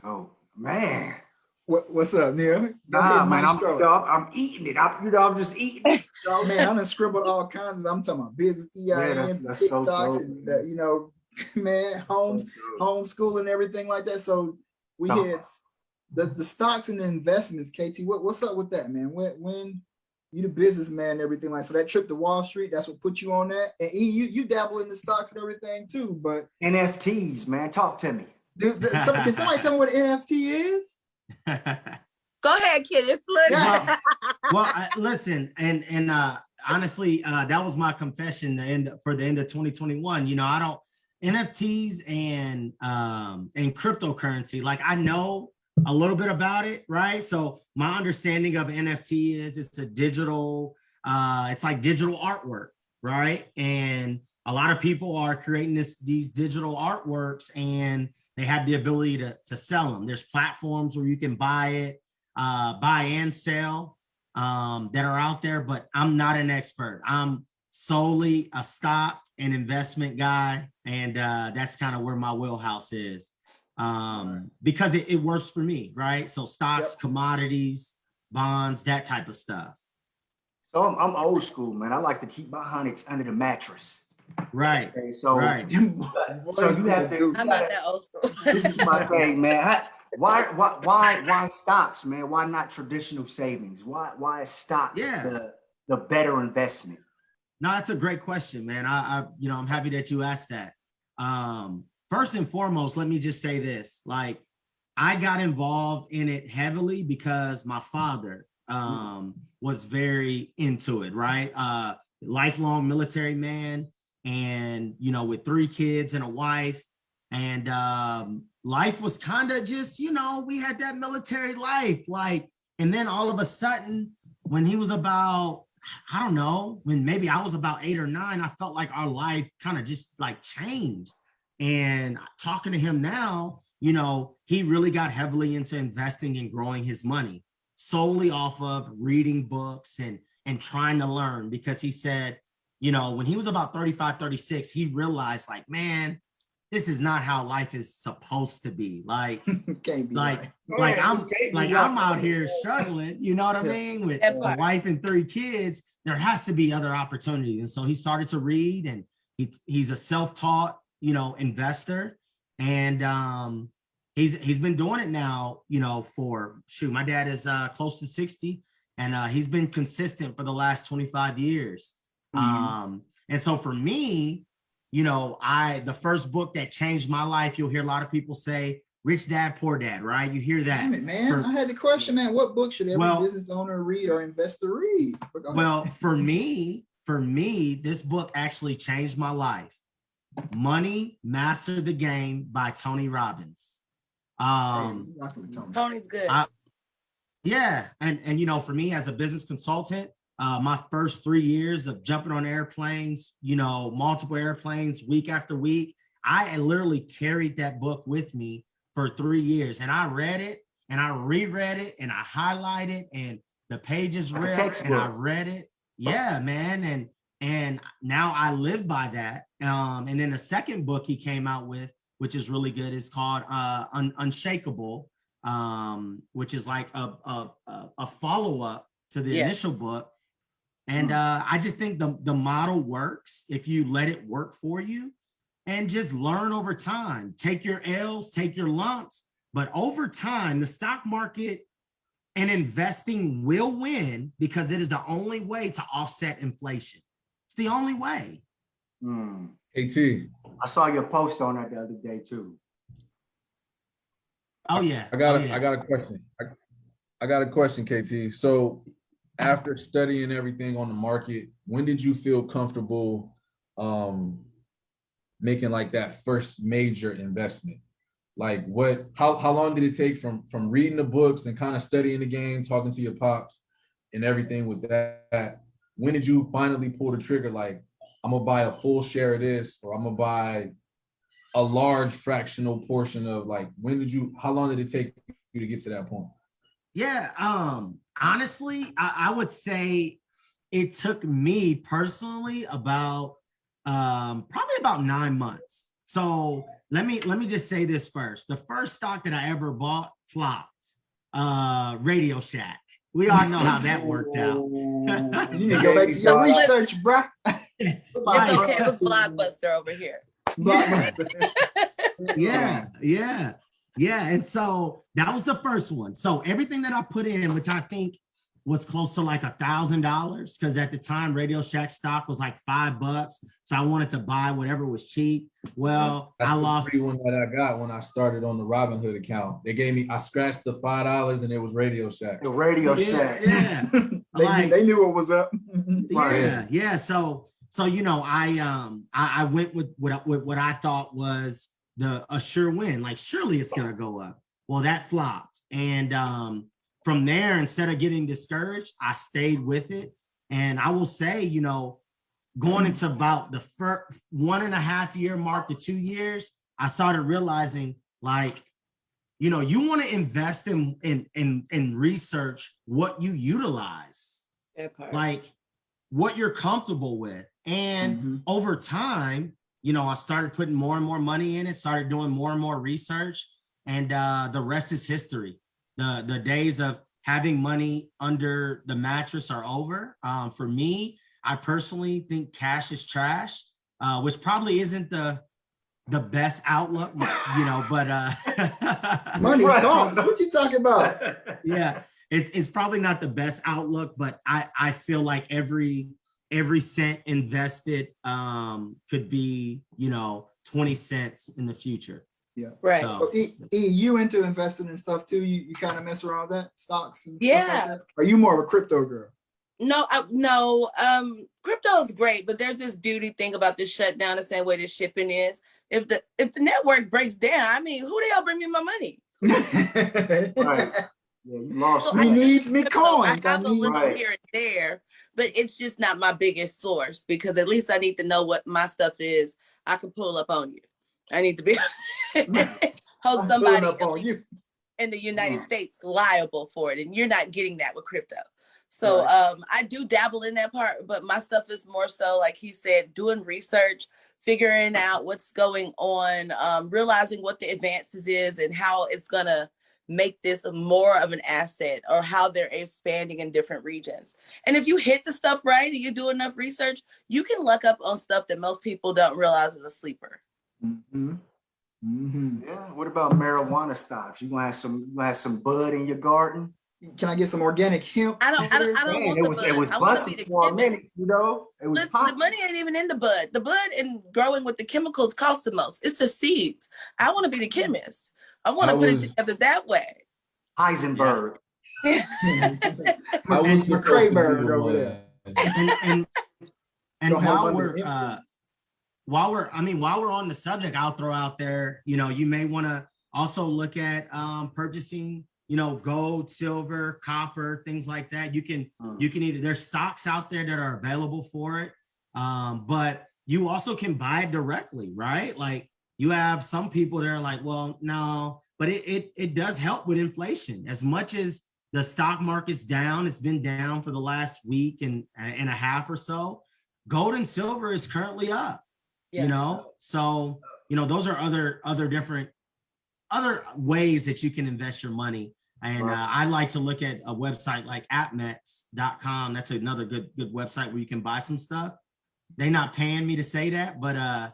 Oh man. What's up, Neil? Nah, man, I'm eating it. I'm just eating it. Man, I'm gonna scribble all kinds of. I'm talking about business, EIN, that's TikToks, so dope, and you know, man, homeschool and everything like that. So we had the stocks and the investments. KT, what's up with that, man? When you the businessman and everything like so that trip to Wall Street, that's what put you on that. And you dabble in the stocks and everything too, but NFTs, man, talk to me. Can somebody tell me what an NFT is? Go ahead, Kenneth. Listen, and honestly, that was my confession. For the end of 2021. You know, I don't NFTs and cryptocurrency. Like I know a little bit about it, right? So my understanding of NFT is it's a digital. It's like digital artwork, right? And a lot of people are creating these digital artworks and they have the ability to sell them. There's platforms where you can buy it, buy and sell that are out there, but I'm not an expert. I'm solely a stock and investment guy. And that's kind of where my wheelhouse is because it works for me, right? So stocks, commodities, bonds, that type of stuff. So I'm old school, man. I like to keep my hundreds under the mattress. Right. Okay, so, Right. so you have to. I'm not that old school. This is my thing, man. Why stocks, man? Why not traditional savings? Why is stocks the better investment? No, that's a great question, man. I'm happy that you asked that. First and foremost, let me just say this: like, I got involved in it heavily because my father was very into it. Right, lifelong military man, and with 3 kids and a wife, and life was kind of just, we had that military life, like, and then all of a sudden, when he was about, I don't know, when maybe I was about 8 or 9, I felt like our life kind of just like changed. And talking to him now, he really got heavily into investing and growing his money solely off of reading books and trying to learn, because he said, when he was about 35, 36, he realized, like, man, this is not how life is supposed to be. Like, can't be I'm out here struggling, you know what I mean? With a wife and 3 kids, there has to be other opportunities. And so he started to read, and he's a self-taught, investor. And he's been doing it now, for my dad is close to 60, and he's been consistent for the last 25 years. And so for me, the first book that changed my life, you'll hear a lot of people say, Rich Dad, Poor Dad, right? You hear that. Damn it, man. I had the question, man, what book should every business owner read or investor read? Well, for me, this book actually changed my life. Money, Master the Game by Tony Robbins. Tony's good. And for me as a business consultant, my first 3 years of jumping on airplanes, multiple airplanes week after week, I literally carried that book with me for 3 years, and I read it and I reread it and I highlighted and the pages read and I read it. Yeah, man. And now I live by that. And then the second book he came out with, which is really good, is called Unshakable, which is like a follow-up to the initial book. And I just think the model works if you let it work for you and just learn over time. Take your L's, take your lumps, but over time, the stock market and investing will win, because it is the only way to offset inflation. It's the only way. AT. I saw your post on that the other day too. Oh yeah. I got a question. I got a question, KT. So after studying everything on the market, when did you feel comfortable making like that first major investment? Like how long did it take from reading the books and kind of studying the game, talking to your pops and everything with that? When did you finally pull the trigger? Like, I'm gonna buy a full share of this, or I'm gonna buy a large fractional portion of, like, how long did it take you to get to that point? Yeah, honestly, I would say it took me personally about probably about 9 months. So let me just say this first. The first stock that I ever bought flopped. Radio Shack. We all know how that worked out. You need to go back to your research, bro. It's okay. It was Blockbuster over here. Yeah. And so that was the first one. So everything that I put in, which I think was close to like $1,000, because at the time Radio Shack stock was like $5. So I wanted to buy whatever was cheap. Well, that's I lost the one that I got when I started on the Robinhood account. They gave me, I scratched the $5 and it was Radio Shack. The Radio Shack. Yeah. They knew what was up. Yeah. So I went with what I thought was a sure win. Like, surely it's gonna go up. Well, that flopped. And from there, instead of getting discouraged, I stayed with it. And I will say, going into about the first 1.5 year mark to 2 years, I started realizing, like, you want to invest in research what you utilize, like what you're comfortable with. And over time, I started putting more and more money in it, started doing more and more research, and the rest is history. The days of having money under the mattress are over. For me, I personally think cash is trash. which probably isn't the best outlook, you know, but money talk. What you talking about? Yeah, it's probably not the best outlook, but I feel like every cent invested could be, you know, 20 cents in the future. Yeah, right. So you into investing in stuff too? You kind of mess around with that, stocks and yeah. stuff like that? Are you more of a crypto girl? No, no. Crypto is great, but there's this beauty thing about this shutdown, the same way this shipping is. If the network breaks down, I mean, who the hell bring me my money? Right. Yeah, you lost. So me needs me coins. I have a little right. here and there, but it's just not my biggest source, because at least I need to know what my stuff is. I can pull up on you. I need to be hold somebody up on you in the United States liable for it, and you're not getting that with crypto. So I do dabble in that part, but my stuff is more so, like he said, doing research, figuring out what's going on, realizing what the advances is and how it's gonna make this more of an asset, or how they're expanding in different regions. And if you hit the stuff right and you do enough research, you can look up on stuff that most people don't realize is a sleeper. Yeah. What about marijuana stocks? You gonna have some bud in your garden? Can I get some organic hemp? I don't Man, want the bud. it was I want to be busted the for a chemist. minute, you know. It was Listen, the money ain't even in the bud. The bud and growing with the chemicals costs the most. It's the seeds. I want to be the chemist. I want to put it together that way. Heisenberg. McCrae bird over there. And while we're on the subject, I'll throw out there, you know, you may want to also look at purchasing, you know, gold, silver, copper, things like that. You can either, there's stocks out there that are available for it, but you also can buy it directly, right? Like, you have some people that are like, well, no, but it does help with inflation. As much as the stock market's down, it's been down for the last week and a half or so. Gold and silver is currently up, you know? So, you know, those are other ways that you can invest your money. And I like to look at a website like appmex.com. That's another good website where you can buy some stuff. They're not paying me to say that, but I'll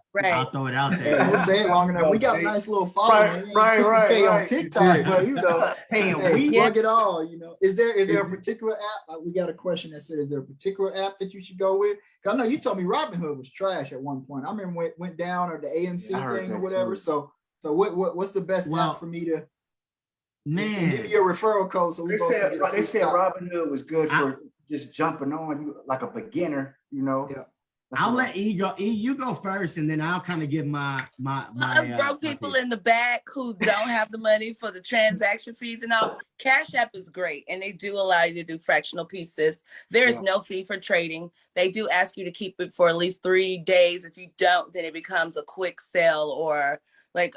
throw it out there. Hey, we'll say it long enough. We got a nice little following. Right. On TikTok, but you know, we plug it all. You know, is there a particular app? We got a question that said, is there a particular app that you should go with? Because I know you told me Robinhood was trash at one point. I remember when it went down, or the AMC thing or whatever. Too. So what's the best app for me to? Man, give me your referral code. So they said Robinhood was good for just jumping on you like a beginner. You know. Yeah. I'll let E go. E, you go first, and then I'll kind of give my us broke people in the back who don't have the money for the transaction fees and all. Cash App is great, and they do allow you to do fractional pieces. There is no fee for trading. They do ask you to keep it for at least 3 days. If you don't, then it becomes a quick sell or like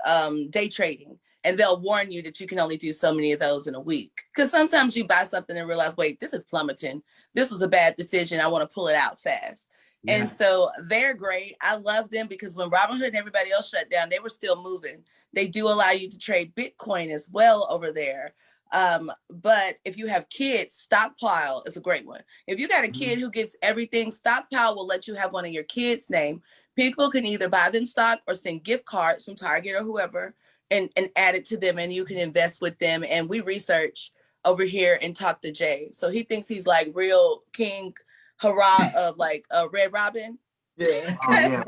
day trading. And they'll warn you that you can only do so many of those in a week. Because sometimes you buy something and realize, wait, this is plummeting. This was a bad decision. I want to pull it out fast. Yeah. And so they're great. I love them because when Robinhood and everybody else shut down, they were still moving. They do allow you to trade Bitcoin as well over there. But if you have kids, Stockpile is a great one. If you got a kid who gets everything, Stockpile will let you have one of your kids' name. People can either buy them stock or send gift cards from Target or whoever and add it to them, and you can invest with them. And we research over here and talk to Jay. So he thinks he's like real king hurrah of like a Red Robin. Yeah.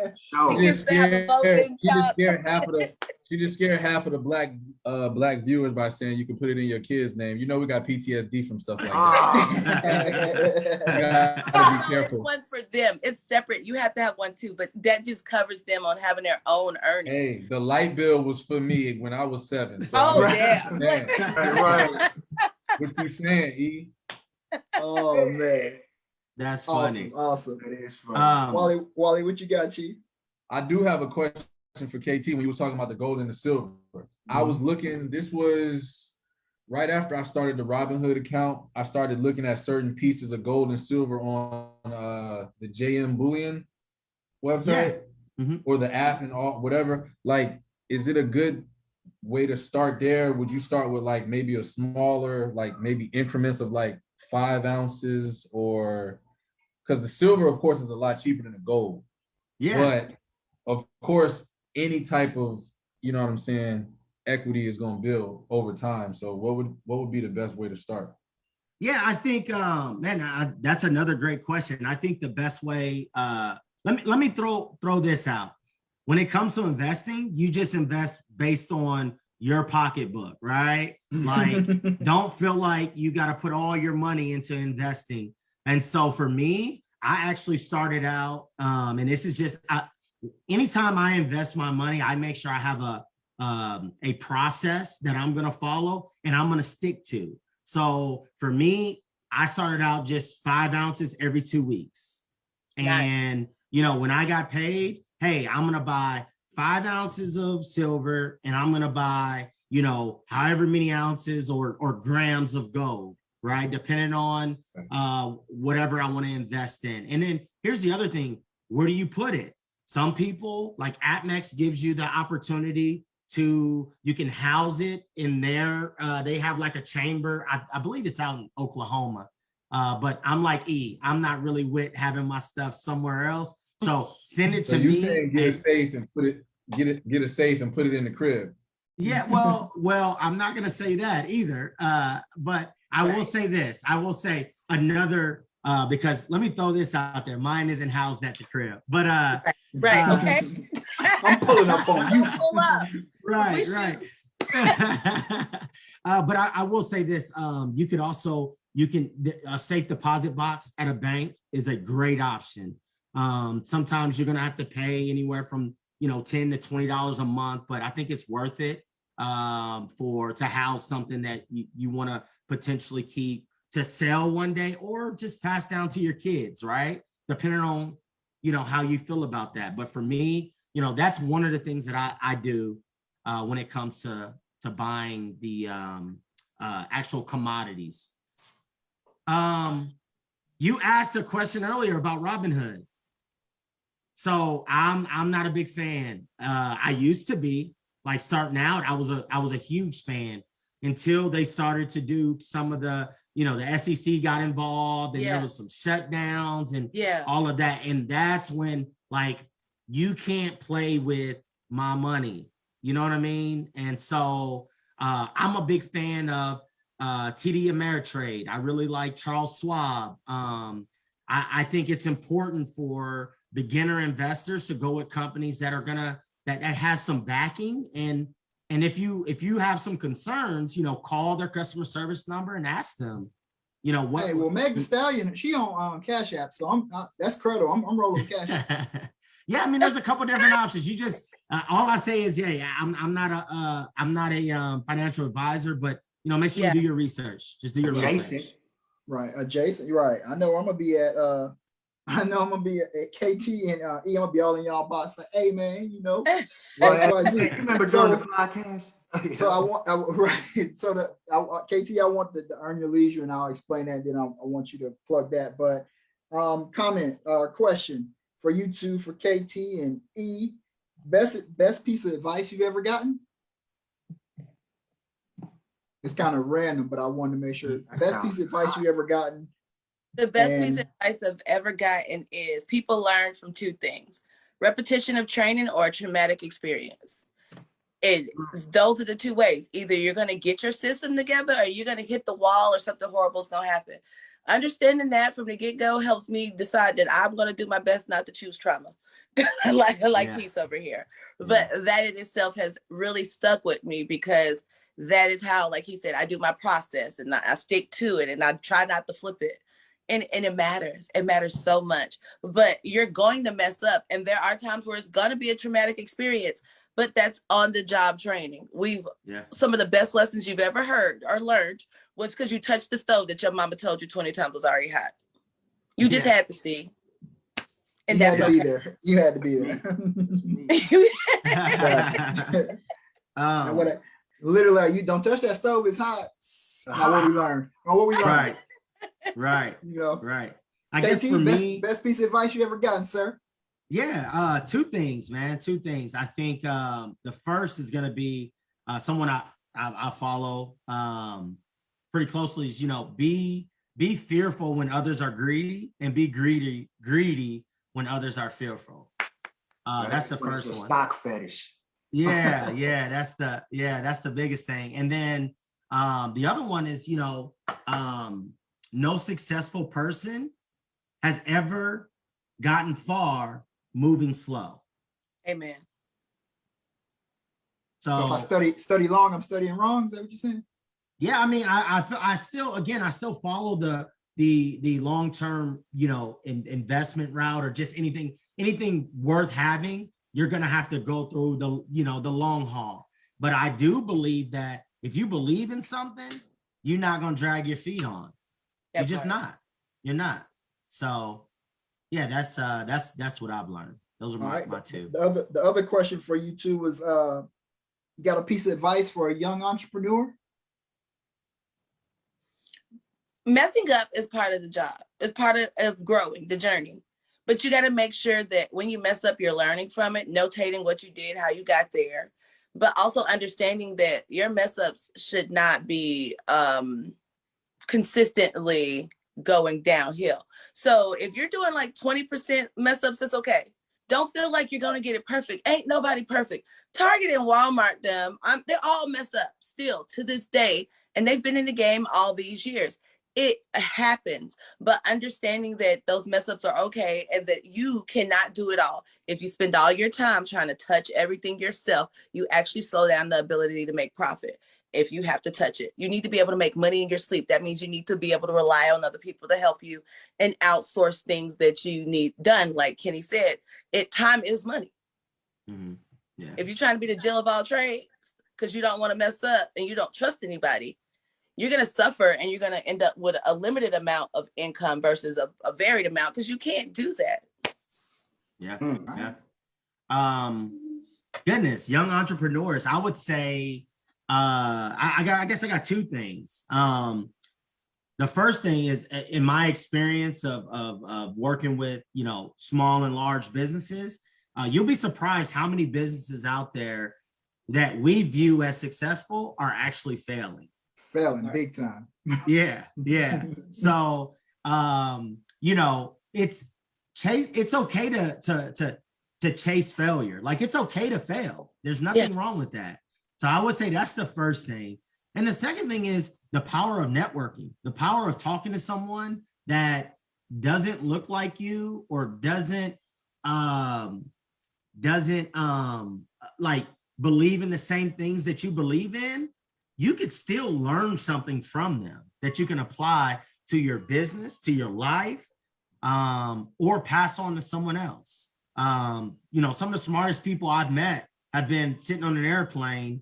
She just scared half of the black viewers by saying you can put it in your kid's name. You know, we got PTSD from stuff like that. You gotta be careful. One for them. It's separate. You have to have one too, but that just covers them on having their own earnings. Hey, the light bill was for me when I was 7. So right. What you saying, E? Oh man. That's funny. Awesome. It is funny. Wally, what you got, Chief? I do have a question for KT when you was talking about the gold and the silver. I was looking, this was right after I started the Robinhood account. I started looking at certain pieces of gold and silver on the JM Bullion website or the app and all, whatever. Like, is it a good way to start there? Would you start with like maybe a smaller, like maybe increments of like 5 ounces, or because the silver, of course, is a lot cheaper than the gold. Yeah. But of course, any type of, you know what I'm saying, equity is going to build over time. So what would be the best way to start? Yeah, I think, man, that's another great question. I think the best way, let me throw this out. When it comes to investing, you just invest based on your pocketbook, right? Like, don't feel like you got to put all your money into investing. And so for me, I actually started out, and this is just, anytime I invest my money, I make sure I have a process that I'm going to follow and I'm going to stick to. So for me, I started out just 5 ounces every 2 weeks. And, nice. You know, when I got paid, hey, I'm going to buy 5 ounces of silver and I'm going to buy, you know, however many ounces or grams of gold, right? Depending on whatever I want to invest in. And then here's the other thing. Where do you put it? Some people, like APMEX, gives you the opportunity to, you can house it in there. They have like a chamber. I believe it's out in Oklahoma. But I'm like I'm not really with having my stuff somewhere else. So send it to me. So you saying get a safe and put it, get a safe and put it in the crib. Yeah, well, I'm not gonna say that either. But I will say this. I will say another, because let me throw this out there. Mine isn't housed at the crib, but okay. I'm pulling up on you. Pull up. Right. But I will say this. A safe deposit box at a bank is a great option. Sometimes you're gonna have to pay anywhere from, you know, $10 to $20 a month, but I think it's worth it to house something that you want to potentially keep to sell one day or just pass down to your kids, right? Depending on, you know, how you feel about that. But for me, you know, that's one of the things that I do when it comes to buying the actual commodities. You asked a question earlier about Robinhood. So I'm not a big fan. I used to be, like, starting out, I was a huge fan until they started to do some of the, you know, the SEC got involved and there was some shutdowns and all of that. And that's when, like, you can't play with my money. You know what I mean? And so I'm a big fan of TD Ameritrade. I really like Charles Schwab. I think it's important for beginner investors to go with companies that are that has some backing. And if you have some concerns, you know, call their customer service number and ask them, you know, what. Hey, well, Meg Thee Stallion, she on Cash App, so that's credible. I'm rolling Cash App. Yeah, I mean, there's a couple different options. You just all I say is, I'm not a financial advisor, but, you know, make sure you do your research. Just do your research. Right, adjacent. Right. I know I'm gonna be at KT and I'm gonna be all in y'all box like, hey man, you know, XYZ. Remember during the podcast? So I want KT, I want to earn your leisure, and I'll explain that. Then I want you to plug that. But question for you two, for KT and E, best piece of advice you've ever gotten? It's kind of random, but I wanted to make sure. Best piece of advice you ever gotten. The best piece of advice I've ever gotten is people learn from 2 things: repetition of training or a traumatic experience. Those are the 2 ways. Either you're going to get your system together or you're going to hit the wall or something horrible is going to happen. Understanding that from the get-go helps me decide that I'm going to do my best not to choose trauma. like peace over here. But that in itself has really stuck with me, because that is how, like he said, I do my process and I stick to it and I try not to flip it. And it matters. It matters so much. But you're going to mess up. And there are times where it's going to be a traumatic experience, but that's on the job training. Some of the best lessons you've ever heard or learned was because you touched the stove that your mama told you 20 times was already hot. You just had to see. And you had to be there. You had to be there. Literally, you don't touch that stove, it's hot. Now what we learned. Right. You know, right. I guess for me, best piece of advice you ever gotten, sir. Yeah, 2 things, man. 2 things. I think the first is going to be someone I follow pretty closely. Is, you know, be fearful when others are greedy, and be greedy when others are fearful. That's the first one. Stock fetish. Yeah, that's the biggest thing. And then the other one is, no successful person has ever gotten far moving slow. Amen. So if I study long, I'm studying wrong. Is that what you're saying? Yeah, I mean, I still follow the long-term, investment route, or just anything worth having. You're gonna have to go through the long haul. But I do believe that if you believe in something, you're not gonna drag your feet on. You're just not. You're not. So yeah, that's what I've learned. Those are my two. The other question for you two was, you got a piece of advice for a young entrepreneur? Messing up is part of the job. It's part of growing, the journey. But you got to make sure that when you mess up, you're learning from it, notating what you did, how you got there, but also understanding that your mess ups should not be consistently going downhill. So if you're doing like 20% mess ups, that's okay. Don't feel like you're going to get it perfect. Ain't nobody perfect. Target and Walmart, they all mess up still to this day. And they've been in the game all these years. It happens, but understanding that those mess ups are okay and that you cannot do it all. If you spend all your time trying to touch everything yourself, you actually slow down the ability to make profit. If you have to touch it, you need to be able to make money in your sleep. That means you need to be able to rely on other people to help you and outsource things that you need done. Like Kenny said, time is money. Mm-hmm. Yeah. If you're trying to be the Jill of all trades because you don't want to mess up and you don't trust anybody, you're going to suffer and you're going to end up with a limited amount of income versus a varied amount, because you can't do that. Yeah. Yeah. Goodness, young entrepreneurs, I would say, I guess I got two things. The first thing is, in my experience of working with, small and large businesses, you'll be surprised how many businesses out there that we view as successful are actually failing. Big time. Yeah. So it's okay to chase failure. Like, it's okay to fail. There's nothing wrong with that. So I would say that's the first thing. And the second thing is the power of networking, the power of talking to someone that doesn't look like you or doesn't like believe in the same things that you believe in. You could still learn something from them that you can apply to your business, to your life, or pass on to someone else. Some of the smartest people I've met have been sitting on an airplane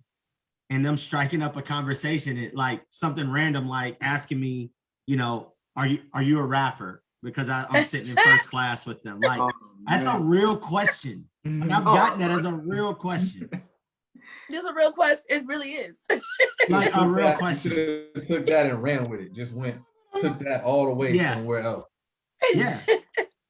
and them striking up a conversation, like something random, like asking me, are you a rapper? Because I'm sitting in first class with them. Like, that's a real question. Like, I've gotten that as a real question. It's a real question. It really is. Like a real question. Took that and ran with it. Just took that all the way somewhere else. Yeah.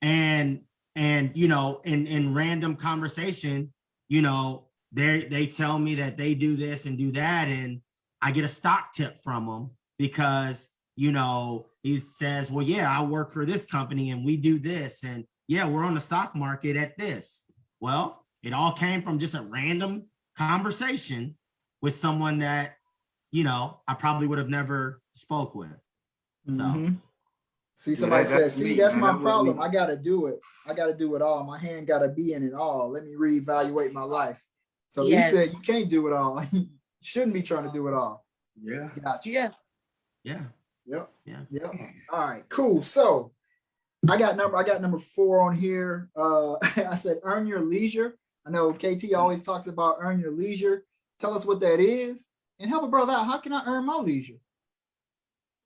And in random conversation, they tell me that they do this and do that, and I get a stock tip from them because he says, well, yeah, I work for this company and we do this, and yeah, we're on the stock market at this. Well, it all came from just a random conversation with someone that I probably would have never spoke with. So see, somebody says, that's my problem. I gotta do it. I gotta do it all. My hand gotta be in it all. Let me reevaluate my life. So he said you can't do it all. You shouldn't be trying to do it all. Yeah. Gotcha. Yeah. Yep. All right, cool. So I got number 4 on here. I said earn your leisure. I know KT always talks about earn your leisure. Tell us what that is and help a brother out. How can I earn my leisure?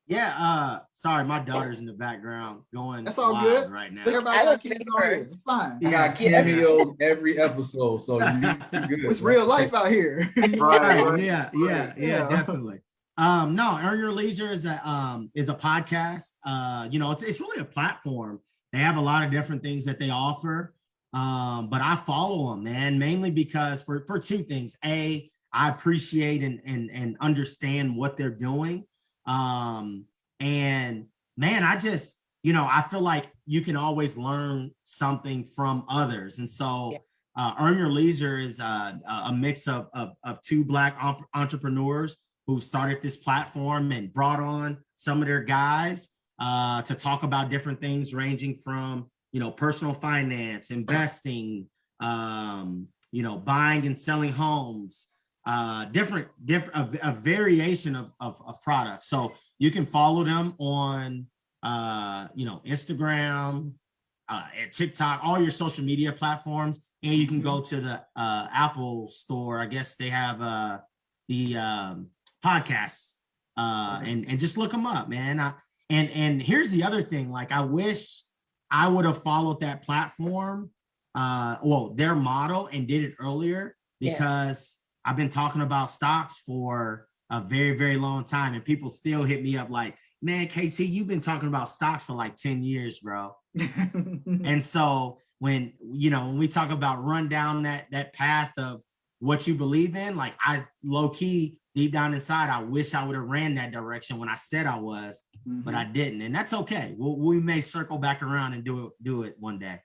Yeah, sorry, my daughter's in the background going. That's all good right now. Everybody got kids on here. It's fine. You got cameos every episode, so you're good. It's real life out here. Right. Yeah, definitely. No, Earn Your Leisure is a podcast. It's really a platform. They have a lot of different things that they offer. But I follow them, man, mainly because for two things. A, I appreciate and understand what they're doing. And man, I just, I feel like you can always learn something from others. And so, Earn Your Leisure is a mix of two Black entrepreneurs who started this platform and brought on some of their guys to talk about different things ranging from, personal finance, investing, buying and selling homes, different a variation of products. So you can follow them on, Instagram, TikTok, all your social media platforms, and you can go to the Apple store. I guess they have the podcasts, and just look them up, man. And here's the other thing. Like, I wish I would have followed that platform, their model, and did it earlier, because I've been talking about stocks for a very, very long time, and people still hit me up like, man, KT, you've been talking about stocks for like 10 years, bro. And so when we talk about run down that path of what you believe in, like, I low key deep down inside, I wish I would have ran that direction when I said I was, but I didn't. And that's okay. We may circle back around and do it one day.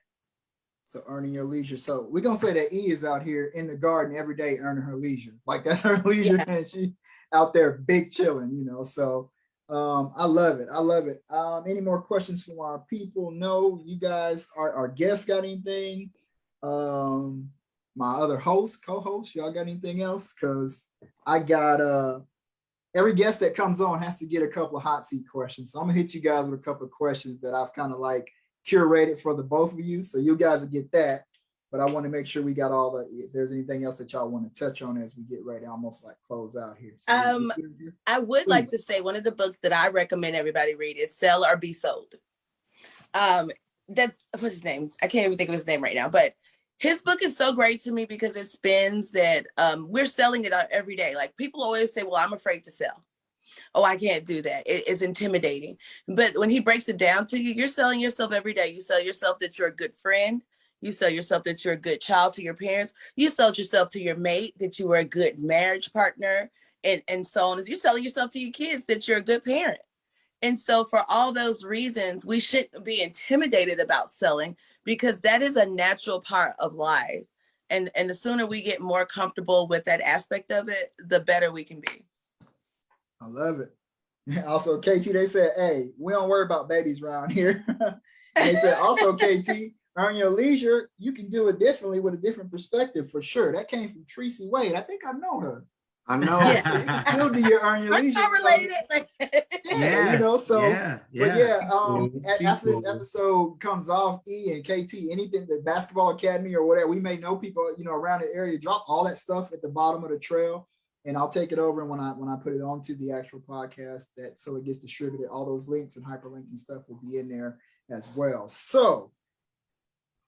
So earning your leisure. So we're going to say that E is out here in the garden every day earning her leisure. Like, that's her leisure, and she out there big chilling, So I love it. I love it. Any more questions from our people? No, you guys, our guests got anything? My other co-host, y'all got anything else? Because I got every guest that comes on has to get a couple of hot seat questions. So I'm gonna hit you guys with a couple of questions that I've kind of like curated for the both of you. So you guys will get that. But I want to make sure we got all if there's anything else that y'all want to touch on as we get ready to almost like close out here. So I would like to say one of the books that I recommend everybody read is Sell or Be Sold. That's, what's his name? I can't even think of his name right now, but his book is so great to me because it spins that we're selling it out every day. Like, people always say, well, I'm afraid to sell. Oh, I can't do that. It's intimidating. But when he breaks it down to you, you're selling yourself every day. You sell yourself that you're a good friend. You sell yourself that you're a good child to your parents. You sold yourself to your mate that you were a good marriage partner, and so on. You're selling yourself to your kids that you're a good parent. And so for all those reasons, we shouldn't be intimidated about selling, because that is a natural part of life. And the sooner we get more comfortable with that aspect of it, the better we can be. I love it. Also, KT, they said, hey, we don't worry about babies around here. They said, also, KT, earn your leisure, you can do it differently with a different perspective, for sure. That came from Tracy Wade. I think I know her. I know. You can still do your earn your leisure. Aren't related? After this episode comes off, E and KT, anything, the basketball academy or whatever, we may know people, around the area, drop all that stuff at the bottom of the trail, and I'll take it over. And when I put it onto the actual podcast, so it gets distributed, all those links and hyperlinks and stuff will be in there as well. So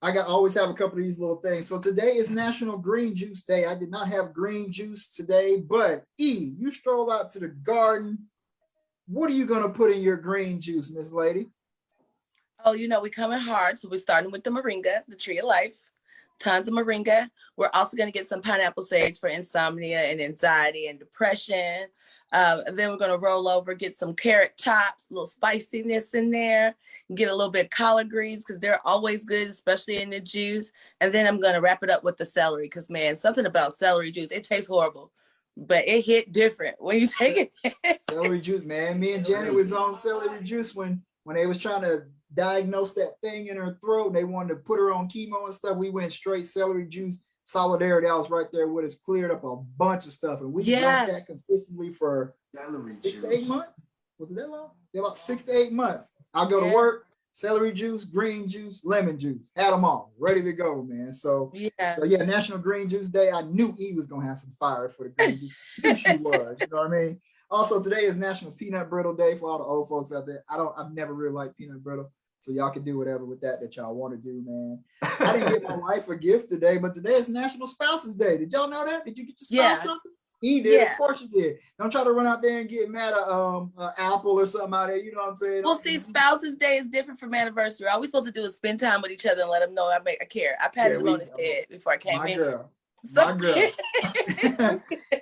I always have a couple of these little things. So today is National Green Juice Day. I did not have green juice today, but E, you stroll out to the garden. What are you going to put in your green juice, Miss Lady? Oh, we coming hard. So we're starting with the moringa, the tree of life. Tons of moringa. We're also going to get some pineapple sage for insomnia and anxiety and depression. Then we're going to roll over, get some carrot tops, a little spiciness in there, get a little bit of collard greens because they're always good, especially in the juice. And then I'm going to wrap it up with the celery because, man, something about celery juice, it tastes horrible, but it hit different when you take it. Celery juice, man. Me and Janet was on celery juice when they was trying to diagnose that thing in her throat. They wanted to put her on chemo and stuff. We went straight celery juice. Solidarity, I was right there with us, cleared up a bunch of stuff. And we drank that consistently for 6 to 8 months. Was it that long? Yeah, about 6 to 8 months. I'll go to work, celery juice, green juice, lemon juice, had them all ready to go, man. So National Green Juice Day. I knew E was gonna have some fire for the green juice. She was, you know what I mean? Also, today is National Peanut Brittle Day for all the old folks out there. I've never really liked peanut brittle. So y'all can do whatever with that y'all want to do, man. I didn't get my wife a gift today, but today is National Spouses Day. Did y'all know that? Did you get your spouse something? E did, of course you did. Don't try to run out there and get mad at Apple or something out there. You know what I'm saying? Well, see, Spouses Day is different from anniversary. All we're supposed to do is spend time with each other and let them know I care. I patted him on his head before I came in. Girl. My girl.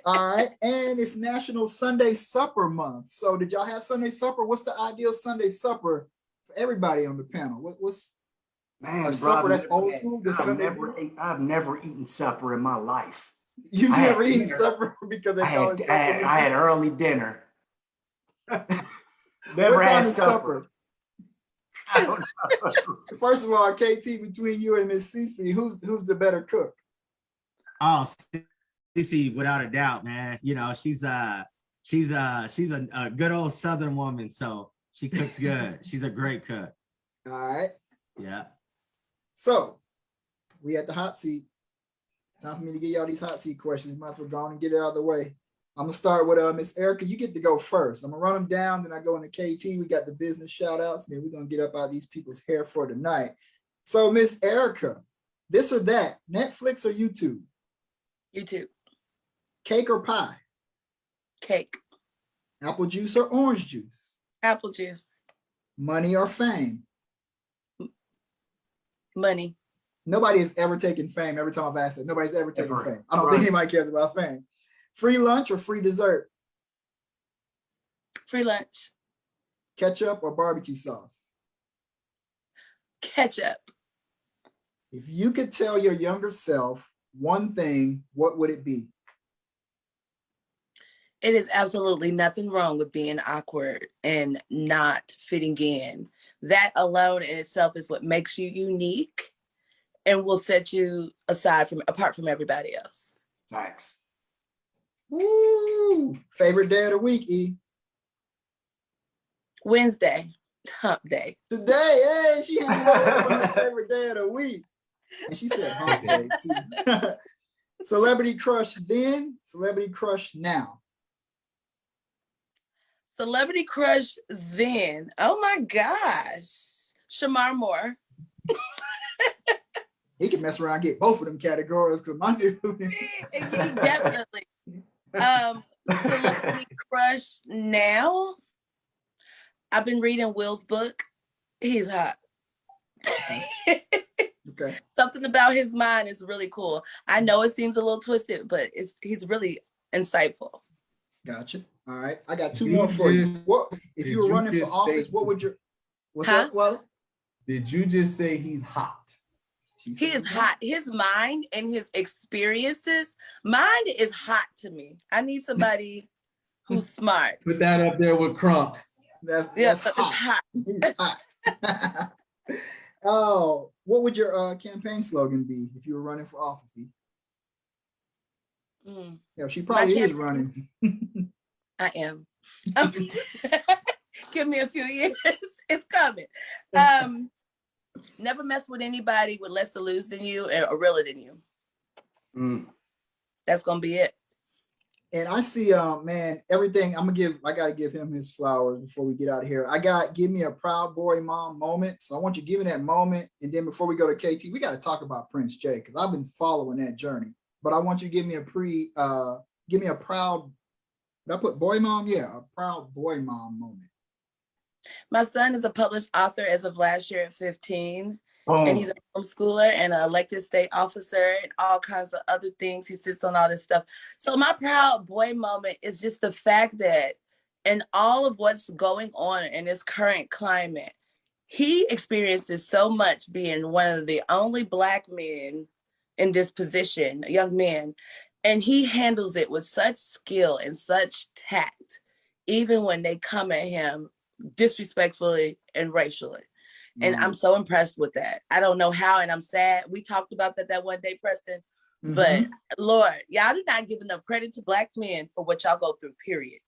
All right. And it's National Sunday Supper Month. So did y'all have Sunday supper? What's the ideal Sunday supper for everybody on the panel? Man, Or bro, supper, I've that's never old had- school. The I've Sunday never, I've never eaten supper in my life. You've I had never eaten dinner. supper because they I call had, it I had, supper. I had early dinner. Never What had time is supper? I don't know. First of all, KT, between you and Miss Cece, who's the better cook? Oh, Cece, without a doubt, man. You know, she's a good old Southern woman, so she cooks good. She's a great cook. All right. Yeah. So we at the hot seat. Time for me to get y'all these hot seat questions. Might as well go on and get it out of the way. I'm gonna start with Miss Erica. You get to go first. I'm gonna run them down, then I go into KT. We got the business shout outs, and then we're gonna get up out of these people's hair for tonight. So Miss Erica, this or that, Netflix or YouTube? YouTube. Cake or pie? Cake. Apple juice or orange juice? Apple juice. Money or fame? Money. Nobody has ever taken fame. Every time I've asked it, nobody's ever taken Ever. fame. I don't think anybody cares about fame. Free lunch or free dessert? Free lunch. Ketchup or barbecue sauce? Ketchup. If you could tell your younger self one thing, what would it be? It is absolutely nothing wrong with being awkward and not fitting in. That alone in itself is what makes you unique and will set you apart from everybody else. Thanks. Ooh, favorite day of the week, E? Wednesday, hump day. Today, hey, she handed over from her favorite day of the week. And she said hump day too. Celebrity crush then, celebrity crush now. Celebrity crush then. Oh my gosh. Shamar Moore. He can mess around and get both of them categories because my dude. He definitely. Celebrity crush now. I've been reading Will's book. He's hot. Okay. Something about his mind is really cool. I know it seems a little twisted, but he's really insightful. Gotcha. All right. I got two more for you. What if you were running for office, what would your what's that? Well, did you just say he's hot? He is hot. His mind and his experiences, mind is hot to me. I need somebody who's smart. Put that up there with Crunk. That's hot. He's hot. Oh, what would your campaign slogan be if you were running for office? Yeah, she probably is running. I am. Give me a few years. It's coming. Never mess with anybody with less to lose than you or realer than you. That's gonna be it. And I see, man, everything I gotta give him his flowers before we get out of here. Give me a proud boy mom moment. So I want you to give me that moment. And then before we go to KT, we got to talk about Prince Jay, because I've been following that journey. But I want you to give me a proud, did I put boy mom? Yeah, a proud boy mom moment. My son is a published author as of last year at 15. And he's a homeschooler and an elected state officer and all kinds of other things. He sits on all this stuff. So my proud boy moment is just the fact that in all of what's going on in this current climate, he experiences so much being one of the only Black men in this position, young men, and he handles it with such skill and such tact, even when they come at him disrespectfully and racially. And I'm so impressed with that. I don't know how, and I'm sad. We talked about that one day, Preston. But Lord, y'all do not give enough credit to Black men for what y'all go through, period.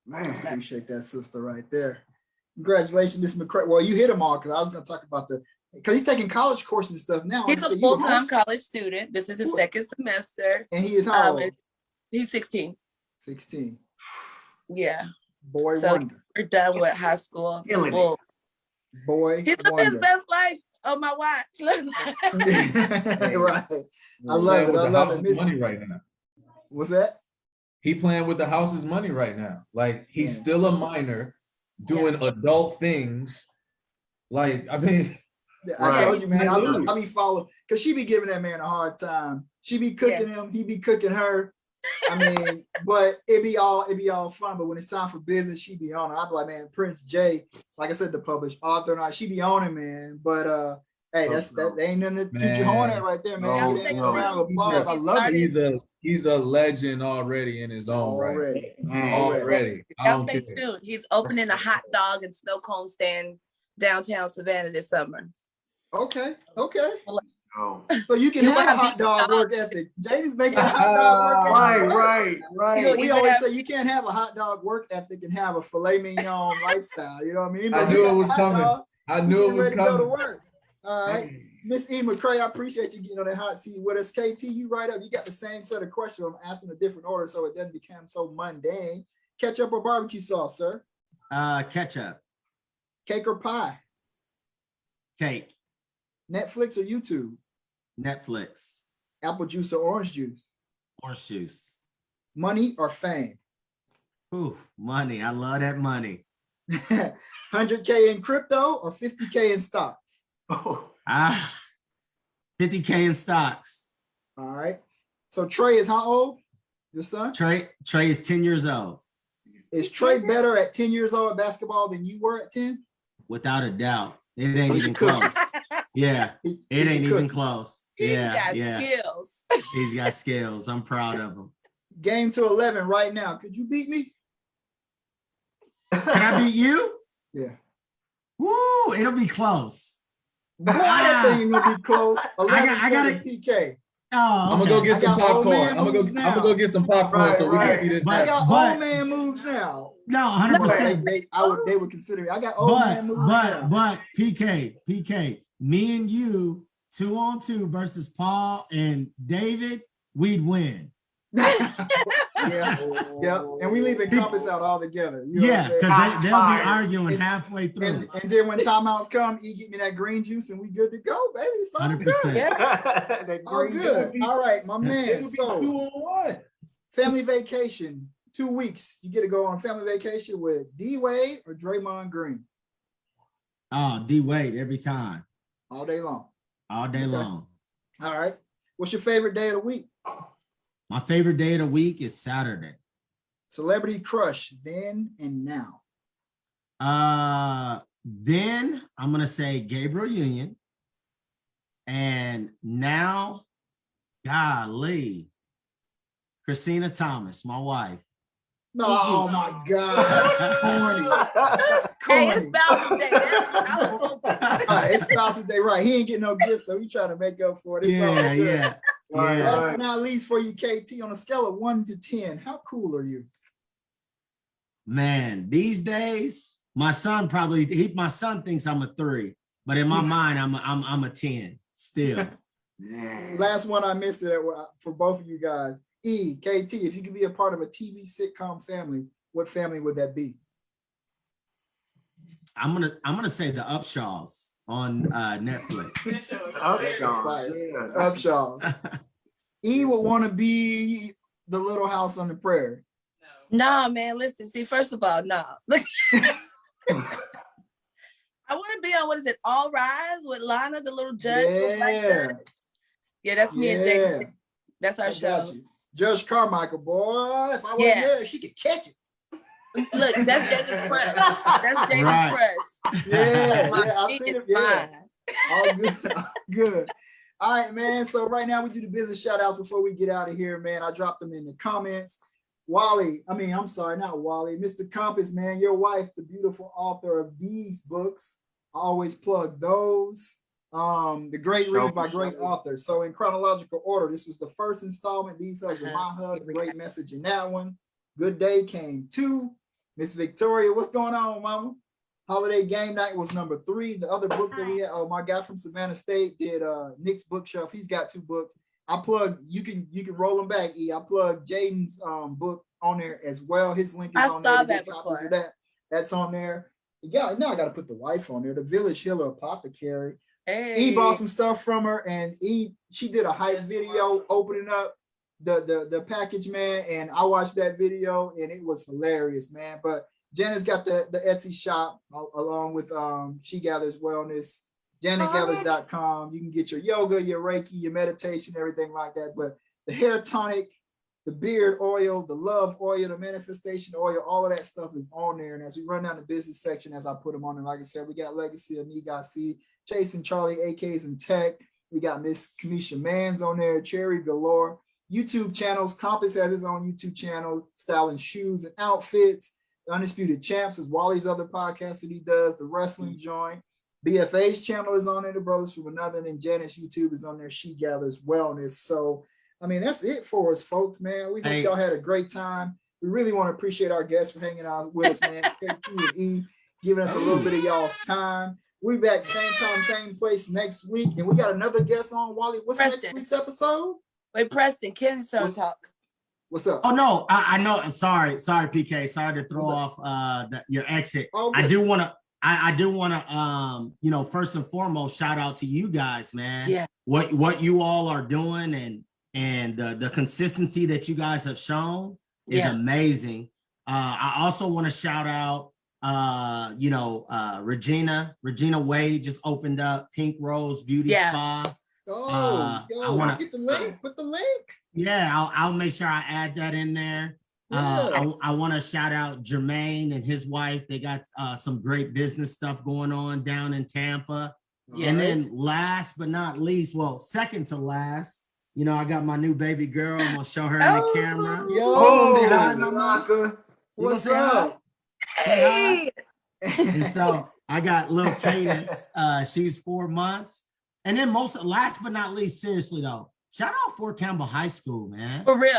Man, I appreciate that, sister, right there. Congratulations, Miss McCrae. Well, you hit them all, because I was going to talk about because he's taking college courses and stuff now. He's a full-time college student. This is his second semester. And he is how old? He's 16. 16. Yeah. Boy wonder. We're done with high school. Well, boy he's living his best life on my watch. Right. I love it. I love it. Money right now. What's that? He playing with the house's money right now. Like, he's still a minor doing adult things. Like, I mean, I told you, man, I be following, because she be giving that man a hard time. She be cooking him, he be cooking her. I mean, but it'd be all fun. But when it's time for business, she be on it. I'd be like, man, Prince J, like I said, the published author, and she be on it, man. But hey, that ain't nothing to toot your horn at right there, man. Give him a round of applause. I love it. He's a legend already in his own right. Already. Y'all stay tuned. He's opening a hot dog and snow cone stand downtown Savannah this summer. Okay. So you can have a hot dog work ethic. Jaden's making a hot dog work ethic. Right. We always say you can't have a hot dog work ethic and have a filet mignon lifestyle. You know what I mean? I knew it was coming. I knew it was coming. Go to work. All right. Miss E. McCrae, I appreciate you getting on that hot seat with us. KT, you right up. You got the same set of questions. I'm asking a different order so it doesn't become so mundane. Ketchup or barbecue sauce, sir? Ketchup. Cake or pie? Cake. Netflix or YouTube? Netflix. Apple juice or orange juice? Orange juice. Money or fame? Ooh, money. I love that money. 100K in crypto or 50K in stocks? 50K in stocks. All right. So Trey is how old? Your son? Trey is 10 years old. Is Trey better at 10 years old at basketball than you were at 10? Without a doubt. It ain't even close. Yeah, it ain't even close. Yeah, skills. He's got skills. I'm proud of him. Game to 11 right now. Could you beat me? Can I beat you? Yeah. Woo, it'll be close. Boy, that thing will be close. 11 I got it. PK. Oh, I'm gonna go get some popcorn. I'm gonna go get some popcorn so we can see this. I got old man moves now. No, 100%. They would consider me. I got old man moves now. But PK, me and you 2-on-2 versus Paul and David, we'd win. Yeah. And we leave Compass out altogether. Yeah, because they'll be arguing halfway through. And then when timeouts come, you get me that green juice and we good to go, baby. It's all 100%. Good. Yeah. All good. All right, my man. So 2-on-1. Family vacation, 2 weeks. You get to go on family vacation with D Wade or Draymond Green. Oh, D Wade every time. All day long. All day long. All right. What's your favorite day of the week? My favorite day of the week is Saturday. Celebrity crush then and now. Then I'm gonna say Gabriel Union. And now, golly, Christina Thomas, my wife. Oh my God, that's corny. That's corny. Hey, it's Spousal Day. It's Spousal Day, right? He ain't getting no gifts, so he trying to make up for it. Yeah. Last but not least for you, KT, on a scale of 1 to 10, how cool are you? Man, these days, my son thinks I'm a 3, but in my mind, I'm a 10 still. Last one I missed it for both of you guys. KT, if you could be a part of a TV sitcom family, what family would that be? I'm gonna say the Upshaws on Netflix. Upshaws. E would want to be the Little House on the Prairie. Nah, man, listen. See, first of all, nah. I want to be on, what is it, All Rise with Lana, the little judge. Yeah, that's me and James. That's our show. Judge Carmichael, boy, if I wasn't there, she could catch it. Look, that's Jaden's crush. That's Jaden's crush. Yeah, I've seen it. Fine. All good. All right, man. So right now we do the business shout outs before we get out of here, man. I dropped them in the comments. I'm sorry, not Wally. Mr. Compass, man, your wife, the beautiful author of these books. I always plug those. The Great Reads by Great Authors. So in chronological order, this was the first installment. These are My Hug, great message in that one. Good Day came 2. Miss Victoria, what's going on, mama? Holiday Game Night was number 3. The other book that we had, my guy from Savannah State did Nick's Bookshelf. He's got 2 books. I plug, you can roll them back, E. I plug Jaden's book on there as well. His link is on there. I saw that before. That's on there. Yeah, now I got to put the wife on there. The Village Healer Apothecary. Hey. E bought some stuff from her, and she did a hype video opening up the package, man. And I watched that video, and it was hilarious, man. But Janet's got the Etsy shop along with She Gathers Wellness, janetgathers.com. You can get your yoga, your Reiki, your meditation, everything like that. But the hair tonic the beard oil, the love oil, the manifestation oil, all of that stuff is on there. And as we run down the business section, as I put them on, and like I said, we got Legacy, Aniga C, Chase and Charlie, AKs and Tech. We got Miss Kamisha Mans on there, Cherry Galore. YouTube channels, Compass has his own YouTube channel, styling shoes and outfits. The Undisputed Champs is Wally's other podcast that he does, the wrestling joint. BFA's channel is on there, the Brothers from Another, and Janice YouTube is on there, She Gathers Wellness. So, I mean, that's it for us, folks, man. We hope y'all had a great time. We really want to appreciate our guests for hanging out with us, man. KT and E, giving us a little bit of y'all's time. We'll be back same time, same place next week. And we got another guest on, Wally. What's next week's episode? Wait, Preston, Kenneth's on talk. What's up? Oh no, I know. Sorry, PK. Sorry to throw off your exit. I do want to, you know, first and foremost, shout out to you guys, man. Yeah. What you all are doing and the consistency that you guys have shown is amazing. I also want to shout out, you know, Regina Wade just opened up Pink Rose Beauty Spa. I want to get the link. Put the link. Yeah, I'll make sure I add that in there. I want to shout out Jermaine and his wife. They got some great business stuff going on down in Tampa. And then last but not least, well, second to last, you know, I got my new baby girl. I'm gonna show her in the camera. Say hi, Mama. What's up? Hey. And so I got little Cadence. She's 4 months. And then last but not least, seriously though, shout out Fort Campbell High School, man. For real.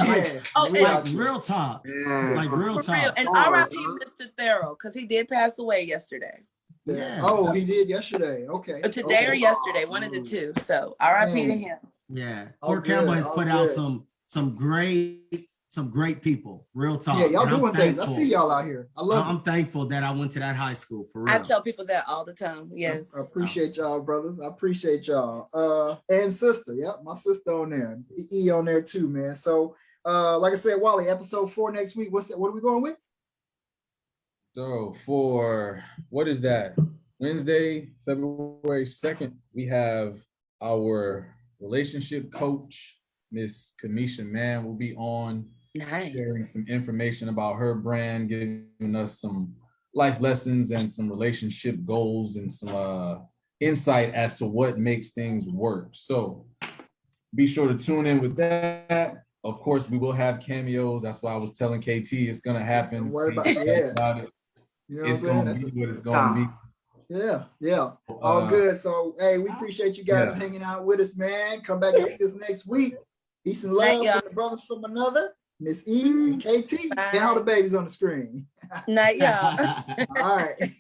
Like real talk. Like real talk. Real. And RIP Mr. Thorough, because he did pass away yesterday. Yeah. Oh, he did yesterday. Okay. Or today or yesterday, one of the two. So RIP to him. Yeah. Fort Campbell has put out some great people. Real talk. Yeah, y'all doing things. I see y'all out here. I'm thankful that I went to that high school, for real. I tell people that all the time. Yes. I appreciate y'all, brothers. I appreciate y'all. And sister. Yep, my sister on there. E on there too, man. So like I said, Wally, episode 4 next week. What are we going with? So for what is that? Wednesday, February 2nd, we have our relationship coach, Miss Kamisha Mann, will be on. Nice. Sharing some information about her brand, giving us some life lessons and some relationship goals and some insight as to what makes things work. So be sure to tune in with that. Of course, we will have cameos. That's why I was telling KT it's gonna happen. Don't worry about it. You know it's gonna be what it's gonna be. Yeah. All good. So hey, we appreciate you guys hanging out with us, man. Come back and see us next week. Peace and love from the Brothers from Another. Miss E and KT. And all the babies on the screen. Night, y'all. All right.